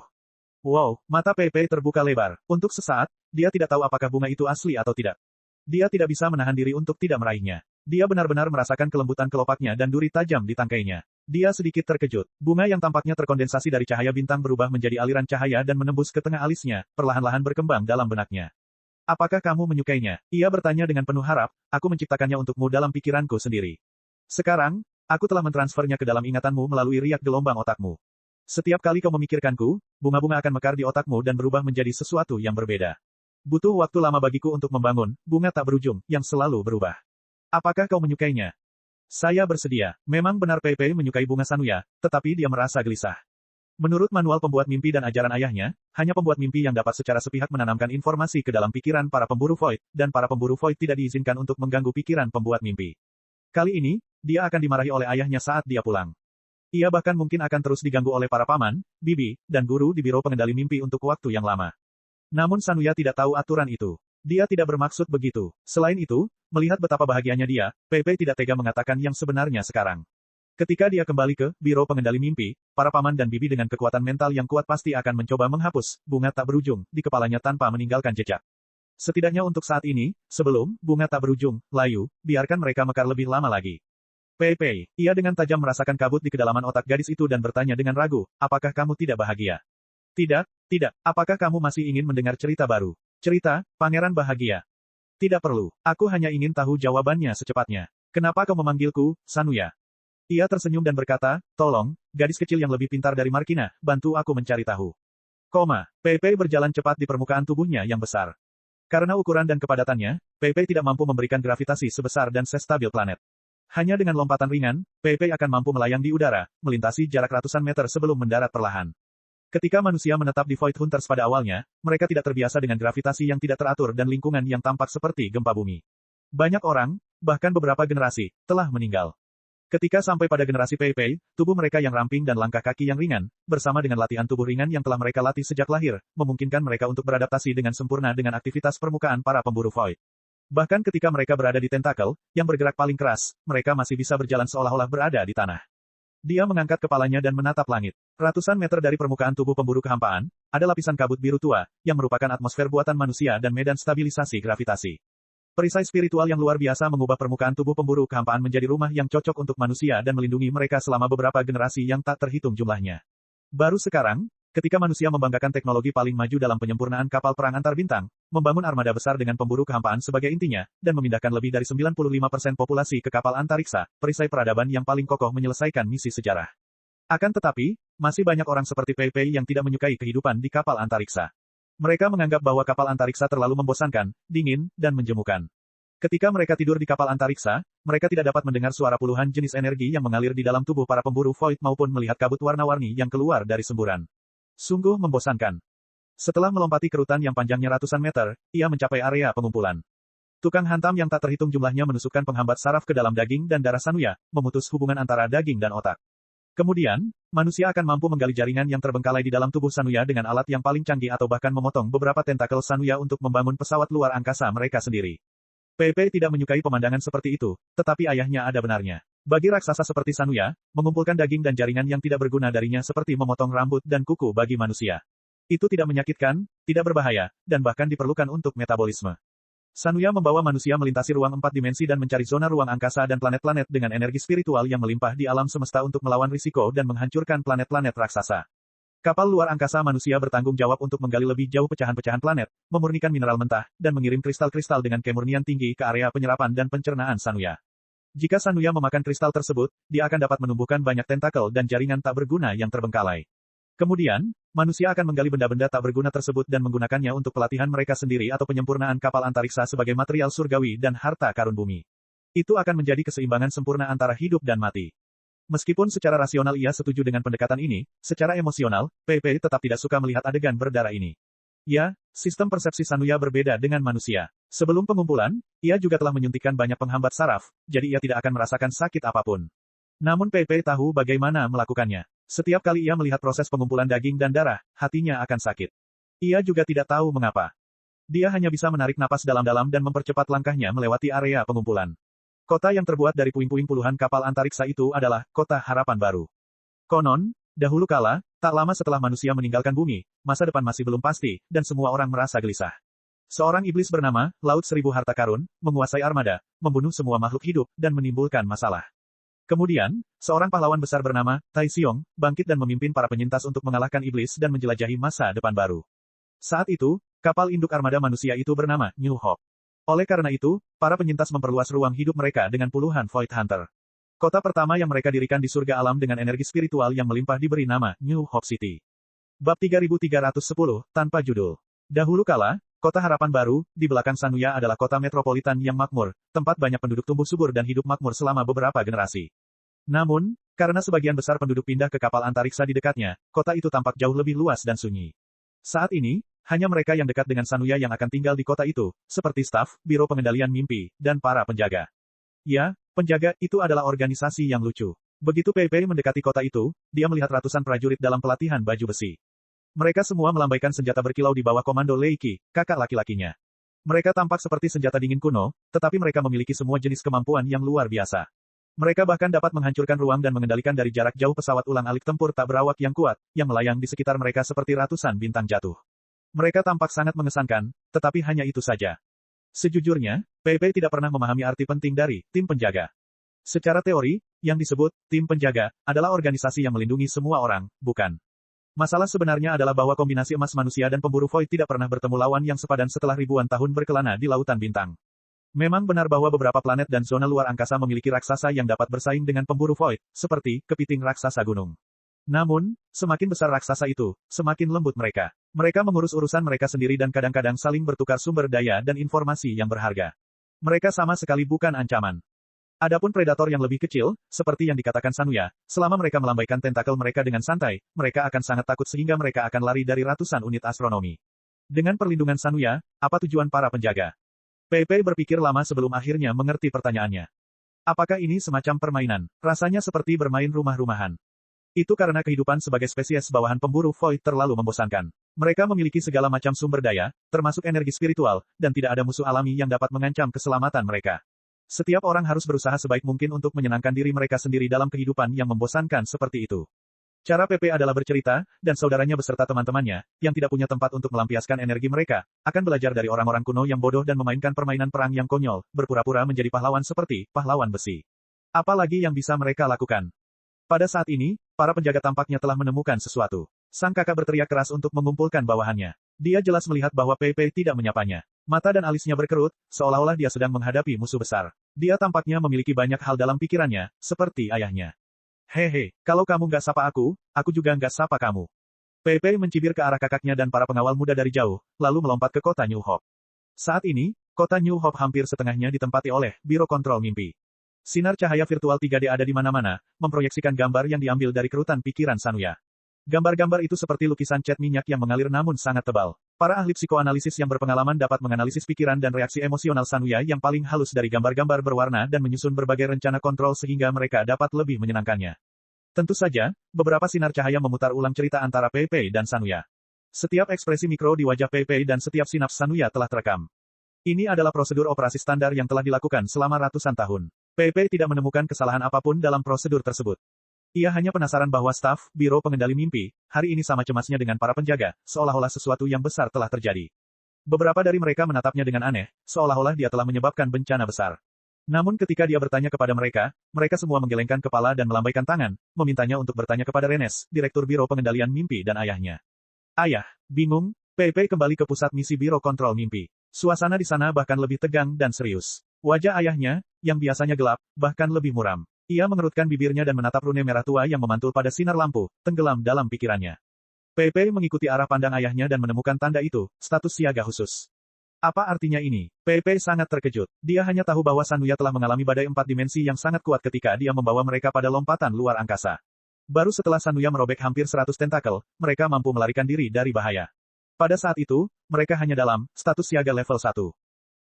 Speaker 1: Wow, mata Pei terbuka lebar. Untuk sesaat, dia tidak tahu apakah bunga itu asli atau tidak. Dia tidak bisa menahan diri untuk tidak meraihnya. Dia benar-benar merasakan kelembutan kelopaknya dan duri tajam di tangkainya. Dia sedikit terkejut. Bunga yang tampaknya terkondensasi dari cahaya bintang berubah menjadi aliran cahaya dan menembus ke tengah alisnya, perlahan-lahan berkembang dalam benaknya. Apakah kamu menyukainya? Ia bertanya dengan penuh harap, aku menciptakannya untukmu dalam pikiranku sendiri. Sekarang, aku telah mentransfernya ke dalam ingatanmu melalui riak gelombang otakmu. Setiap kali kau memikirkanku, bunga-bunga akan mekar di otakmu dan berubah menjadi sesuatu yang berbeda. Butuh waktu lama bagiku untuk membangun, bunga tak berujung, yang selalu berubah. Apakah kau menyukainya? Saya bersedia. Memang benar Pei menyukai bunga Sanuya, tetapi dia merasa gelisah. Menurut manual pembuat mimpi dan ajaran ayahnya, hanya pembuat mimpi yang dapat secara sepihak menanamkan informasi ke dalam pikiran para pemburu void, dan para pemburu void tidak diizinkan untuk mengganggu pikiran pembuat mimpi. Kali ini, dia akan dimarahi oleh ayahnya saat dia pulang. Ia bahkan mungkin akan terus diganggu oleh para paman, bibi, dan guru di Biro Pengendali Mimpi untuk waktu yang lama. Namun Sanuya tidak tahu aturan itu. Dia tidak bermaksud begitu. Selain itu, melihat betapa bahagianya dia, Pei tidak tega mengatakan yang sebenarnya sekarang. Ketika dia kembali ke Biro Pengendali Mimpi, para paman dan bibi dengan kekuatan mental yang kuat pasti akan mencoba menghapus bunga tak berujung di kepalanya tanpa meninggalkan jejak. Setidaknya untuk saat ini, sebelum bunga tak berujung layu, biarkan mereka mekar lebih lama lagi. Pei, ia dengan tajam merasakan kabut di kedalaman otak gadis itu dan bertanya dengan ragu, apakah kamu tidak bahagia? Tidak, apakah kamu masih ingin mendengar cerita baru? Cerita, Pangeran Bahagia. Tidak perlu, aku hanya ingin tahu jawabannya secepatnya. Kenapa kau memanggilku, Sanuya? Ia tersenyum dan berkata, tolong, gadis kecil yang lebih pintar dari Markina, bantu aku mencari tahu. Pei berjalan cepat di permukaan tubuhnya yang besar. Karena ukuran dan kepadatannya, Pei tidak mampu memberikan gravitasi sebesar dan sestabil planet. Hanya dengan lompatan ringan, Pei akan mampu melayang di udara, melintasi jarak ratusan meter sebelum mendarat perlahan. Ketika manusia menetap di Void Hunters pada awalnya, mereka tidak terbiasa dengan gravitasi yang tidak teratur dan lingkungan yang tampak seperti gempa bumi. Banyak orang, bahkan beberapa generasi, telah meninggal. Ketika sampai pada generasi Pei, tubuh mereka yang ramping dan langkah kaki yang ringan, bersama dengan latihan tubuh ringan yang telah mereka latih sejak lahir, memungkinkan mereka untuk beradaptasi dengan sempurna dengan aktivitas permukaan para pemburu Void. Bahkan ketika mereka berada di tentakel, yang bergerak paling keras, mereka masih bisa berjalan seolah-olah berada di tanah. Dia mengangkat kepalanya dan menatap langit. Ratusan meter dari permukaan tubuh pemburu kehampaan, ada lapisan kabut biru tua, yang merupakan atmosfer buatan manusia dan medan stabilisasi gravitasi. Perisai spiritual yang luar biasa mengubah permukaan tubuh pemburu kehampaan menjadi rumah yang cocok untuk manusia dan melindungi mereka selama beberapa generasi yang tak terhitung jumlahnya. Baru sekarang, ketika manusia membanggakan teknologi paling maju dalam penyempurnaan kapal perang antar bintang, membangun armada besar dengan pemburu kehampaan sebagai intinya, dan memindahkan lebih dari 95% populasi ke kapal antariksa, perisai peradaban yang paling kokoh menyelesaikan misi sejarah. Akan tetapi, masih banyak orang seperti Pei yang tidak menyukai kehidupan di kapal antariksa. Mereka menganggap bahwa kapal antariksa terlalu membosankan, dingin, dan menjemukan. Ketika mereka tidur di kapal antariksa, mereka tidak dapat mendengar suara puluhan jenis energi yang mengalir di dalam tubuh para pemburu Void maupun melihat kabut warna-warni yang keluar dari semburan. Sungguh membosankan. Setelah melompati kerutan yang panjangnya ratusan meter, ia mencapai area pengumpulan. Tukang hantam yang tak terhitung jumlahnya menusukkan penghambat saraf ke dalam daging dan darah Sanuya, memutus hubungan antara daging dan otak. Kemudian, manusia akan mampu menggali jaringan yang terbengkalai di dalam tubuh Sanuya dengan alat yang paling canggih atau bahkan memotong beberapa tentakel Sanuya untuk membangun pesawat luar angkasa mereka sendiri. Pei tidak menyukai pemandangan seperti itu, tetapi ayahnya ada benarnya. Bagi raksasa seperti Sanuya, mengumpulkan daging dan jaringan yang tidak berguna darinya seperti memotong rambut dan kuku bagi manusia. Itu tidak menyakitkan, tidak berbahaya, dan bahkan diperlukan untuk metabolisme. Sanuya membawa manusia melintasi ruang 4 dimensi dan mencari zona ruang angkasa dan planet-planet dengan energi spiritual yang melimpah di alam semesta untuk melawan risiko dan menghancurkan planet-planet raksasa. Kapal luar angkasa manusia bertanggung jawab untuk menggali lebih jauh pecahan-pecahan planet, memurnikan mineral mentah, dan mengirim kristal-kristal dengan kemurnian tinggi ke area penyerapan dan pencernaan Sanuya. Jika Sanuya memakan kristal tersebut, dia akan dapat menumbuhkan banyak tentakel dan jaringan tak berguna yang terbengkalai. Kemudian, manusia akan menggali benda-benda tak berguna tersebut dan menggunakannya untuk pelatihan mereka sendiri atau penyempurnaan kapal antariksa sebagai material surgawi dan harta karun bumi. Itu akan menjadi keseimbangan sempurna antara hidup dan mati. Meskipun secara rasional ia setuju dengan pendekatan ini, secara emosional, Pei tetap tidak suka melihat adegan berdarah ini. Ya, sistem persepsi Sanuya berbeda dengan manusia. Sebelum pengumpulan, ia juga telah menyuntikkan banyak penghambat saraf, jadi ia tidak akan merasakan sakit apapun. Namun Pei tahu bagaimana melakukannya. Setiap kali ia melihat proses pengumpulan daging dan darah, hatinya akan sakit. Ia juga tidak tahu mengapa. Dia hanya bisa menarik napas dalam-dalam dan mempercepat langkahnya melewati area pengumpulan. Kota yang terbuat dari puing-puing puluhan kapal antariksa itu adalah Kota Harapan Baru. Konon, dahulu kala, tak lama setelah manusia meninggalkan bumi, masa depan masih belum pasti, dan semua orang merasa gelisah. Seorang iblis bernama Laut Seribu Harta Karun, menguasai armada, membunuh semua makhluk hidup, dan menimbulkan masalah. Kemudian, seorang pahlawan besar bernama Tai Xiong, bangkit dan memimpin para penyintas untuk mengalahkan iblis dan menjelajahi masa depan baru. Saat itu, kapal induk armada manusia itu bernama New Hope. Oleh karena itu, para penyintas memperluas ruang hidup mereka dengan puluhan Void Hunter. Kota pertama yang mereka dirikan di surga alam dengan energi spiritual yang melimpah diberi nama New Hope City. Bab 3310, tanpa judul. Dahulu kala, Kota Harapan Baru, di belakang Sanuya adalah kota metropolitan yang makmur, tempat banyak penduduk tumbuh subur dan hidup makmur selama beberapa generasi. Namun, karena sebagian besar penduduk pindah ke kapal antariksa di dekatnya, kota itu tampak jauh lebih luas dan sunyi. Saat ini, hanya mereka yang dekat dengan Sanuya yang akan tinggal di kota itu, seperti staf, Biro Pengendalian Mimpi, dan para penjaga. Ya, Penjaga, itu adalah organisasi yang lucu. Begitu Pei Pei mendekati kota itu, dia melihat ratusan prajurit dalam pelatihan baju besi. Mereka semua melambaikan senjata berkilau di bawah komando Lei Qi, kakak laki-lakinya. Mereka tampak seperti senjata dingin kuno, tetapi mereka memiliki semua jenis kemampuan yang luar biasa. Mereka bahkan dapat menghancurkan ruang dan mengendalikan dari jarak jauh pesawat ulang-alik tempur tak berawak yang kuat, yang melayang di sekitar mereka seperti ratusan bintang jatuh. Mereka tampak sangat mengesankan, tetapi hanya itu saja. Sejujurnya, Pei Pei tidak pernah memahami arti penting dari tim penjaga. Secara teori, yang disebut tim penjaga adalah organisasi yang melindungi semua orang, bukan? Masalah sebenarnya adalah bahwa kombinasi emas manusia dan pemburu Void tidak pernah bertemu lawan yang sepadan setelah ribuan tahun berkelana di lautan bintang. Memang benar bahwa beberapa planet dan zona luar angkasa memiliki raksasa yang dapat bersaing dengan pemburu Void, seperti kepiting raksasa gunung. Namun, semakin besar raksasa itu, semakin lembut mereka. Mereka mengurus urusan mereka sendiri dan kadang-kadang saling bertukar sumber daya dan informasi yang berharga. Mereka sama sekali bukan ancaman. Adapun predator yang lebih kecil, seperti yang dikatakan Sanuya, selama mereka melambaikan tentakel mereka dengan santai, mereka akan sangat takut sehingga mereka akan lari dari ratusan unit astronomi. Dengan perlindungan Sanuya, apa tujuan para penjaga? Pei Pei berpikir lama sebelum akhirnya mengerti pertanyaannya. Apakah ini semacam permainan? Rasanya seperti bermain rumah-rumahan. Itu karena kehidupan sebagai spesies bawahan pemburu Void terlalu membosankan. Mereka memiliki segala macam sumber daya, termasuk energi spiritual, dan tidak ada musuh alami yang dapat mengancam keselamatan mereka. Setiap orang harus berusaha sebaik mungkin untuk menyenangkan diri mereka sendiri dalam kehidupan yang membosankan seperti itu. Cara Pepe adalah bercerita, dan saudaranya beserta teman-temannya, yang tidak punya tempat untuk melampiaskan energi mereka, akan belajar dari orang-orang kuno yang bodoh dan memainkan permainan perang yang konyol, berpura-pura menjadi pahlawan seperti pahlawan besi. Apalagi yang bisa mereka lakukan? Pada saat ini, para penjaga tampaknya telah menemukan sesuatu. Sang kakak berteriak keras untuk mengumpulkan bawahannya. Dia jelas melihat bahwa Pepe tidak menyapanya. Mata dan alisnya berkerut, seolah-olah dia sedang menghadapi musuh besar. Dia tampaknya memiliki banyak hal dalam pikirannya, seperti ayahnya. Hehe, kalau kamu nggak sapa aku juga nggak sapa kamu. Pepe mencibir ke arah kakaknya dan para pengawal muda dari jauh, lalu melompat ke kota New Hope. Saat ini, kota New Hope hampir setengahnya ditempati oleh Biro Kontrol Mimpi. Sinar cahaya virtual 3D ada di mana-mana, memproyeksikan gambar yang diambil dari kerutan pikiran Sanuya. Gambar-gambar itu seperti lukisan cat minyak yang mengalir namun sangat tebal. Para ahli psikoanalisis yang berpengalaman dapat menganalisis pikiran dan reaksi emosional Sanuya yang paling halus dari gambar-gambar berwarna dan menyusun berbagai rencana kontrol sehingga mereka dapat lebih menyenangkannya. Tentu saja, beberapa sinar cahaya memutar ulang cerita antara Pepe dan Sanuya. Setiap ekspresi mikro di wajah Pepe dan setiap sinaps Sanuya telah terekam. Ini adalah prosedur operasi standar yang telah dilakukan selama ratusan tahun. Pepe tidak menemukan kesalahan apapun dalam prosedur tersebut. Ia hanya penasaran bahwa staf Biro Pengendali Mimpi, hari ini sama cemasnya dengan para penjaga, seolah-olah sesuatu yang besar telah terjadi. Beberapa dari mereka menatapnya dengan aneh, seolah-olah dia telah menyebabkan bencana besar. Namun ketika dia bertanya kepada mereka, mereka semua menggelengkan kepala dan melambaikan tangan, memintanya untuk bertanya kepada Renes, Direktur Biro Pengendalian Mimpi dan ayahnya. Ayah, bingung, Pepe kembali ke pusat misi Biro Kontrol Mimpi. Suasana di sana bahkan lebih tegang dan serius. Wajah ayahnya, yang biasanya gelap, bahkan lebih muram. Ia mengerutkan bibirnya dan menatap rune merah tua yang memantul pada sinar lampu, tenggelam dalam pikirannya. Pepe mengikuti arah pandang ayahnya dan menemukan tanda itu, status siaga khusus. Apa artinya ini? Pepe sangat terkejut. Dia hanya tahu bahwa Sanuya telah mengalami badai 4 dimensi yang sangat kuat ketika dia membawa mereka pada lompatan luar angkasa. Baru setelah Sanuya merobek hampir 100 tentakel, mereka mampu melarikan diri dari bahaya. Pada saat itu, mereka hanya dalam status siaga level 1.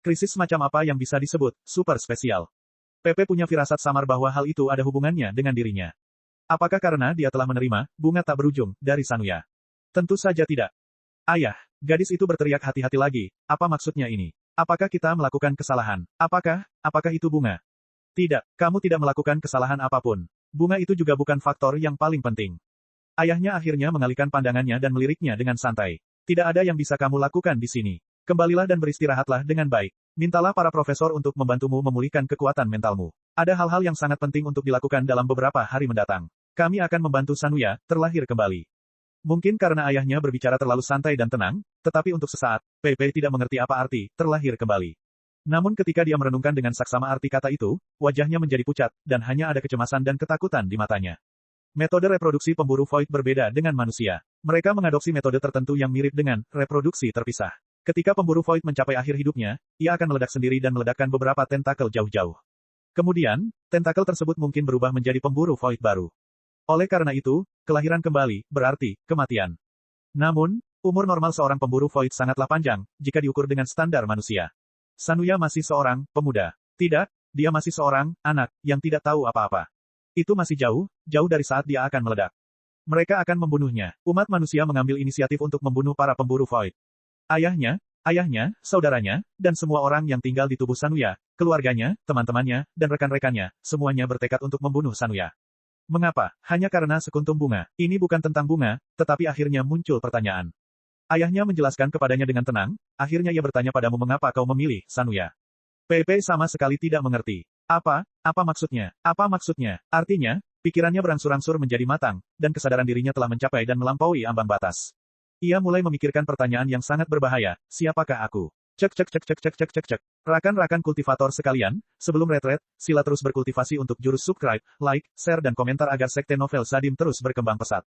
Speaker 1: Krisis semacam apa yang bisa disebut super spesial. Pepe punya firasat samar bahwa hal itu ada hubungannya dengan dirinya. Apakah karena dia telah menerima bunga tak berujung dari Sanuya? Tentu saja tidak. Ayah, gadis itu berteriak hati-hati lagi, apa maksudnya ini? Apakah kita melakukan kesalahan? Apakah itu bunga? Tidak, kamu tidak melakukan kesalahan apapun. Bunga itu juga bukan faktor yang paling penting. Ayahnya akhirnya mengalihkan pandangannya dan meliriknya dengan santai. Tidak ada yang bisa kamu lakukan di sini. Kembalilah dan beristirahatlah dengan baik. Mintalah para profesor untuk membantumu memulihkan kekuatan mentalmu. Ada hal-hal yang sangat penting untuk dilakukan dalam beberapa hari mendatang. Kami akan membantu Sanuya terlahir kembali. Mungkin karena ayahnya berbicara terlalu santai dan tenang, tetapi untuk sesaat, Pepe tidak mengerti apa arti terlahir kembali. Namun ketika dia merenungkan dengan saksama arti kata itu, wajahnya menjadi pucat, dan hanya ada kecemasan dan ketakutan di matanya. Metode reproduksi pemburu Void berbeda dengan manusia. Mereka mengadopsi metode tertentu yang mirip dengan reproduksi terpisah. Ketika pemburu Void mencapai akhir hidupnya, ia akan meledak sendiri dan meledakkan beberapa tentakel jauh-jauh. Kemudian, tentakel tersebut mungkin berubah menjadi pemburu Void baru. Oleh karena itu, kelahiran kembali berarti kematian. Namun, umur normal seorang pemburu Void sangatlah panjang, jika diukur dengan standar manusia. Sanuya masih seorang pemuda. Tidak, Dia masih seorang anak yang tidak tahu apa-apa. Itu masih jauh, jauh dari saat dia akan meledak. Mereka akan membunuhnya. Umat manusia mengambil inisiatif untuk membunuh para pemburu Void. Ayahnya, saudaranya, dan semua orang yang tinggal di tubuh Sanuya, keluarganya, teman-temannya, dan rekan-rekannya, semuanya bertekad untuk membunuh Sanuya. Mengapa? Hanya karena sekuntum bunga. Ini bukan tentang bunga, tetapi akhirnya muncul pertanyaan. Ayahnya menjelaskan kepadanya dengan tenang, akhirnya ia bertanya padamu mengapa kau memilih Sanuya. Peipei sama sekali tidak mengerti. Apa maksudnya? Apa maksudnya? Artinya, pikirannya berangsur-angsur menjadi matang, dan kesadaran dirinya telah mencapai dan melampaui ambang batas. Ia mulai memikirkan pertanyaan yang sangat berbahaya, siapakah aku? Cek. Rakan-rakan kultivator sekalian, sebelum retret, sila terus berkultivasi untuk jurus subscribe, like, share dan komentar agar sekte novel Sadim terus berkembang pesat.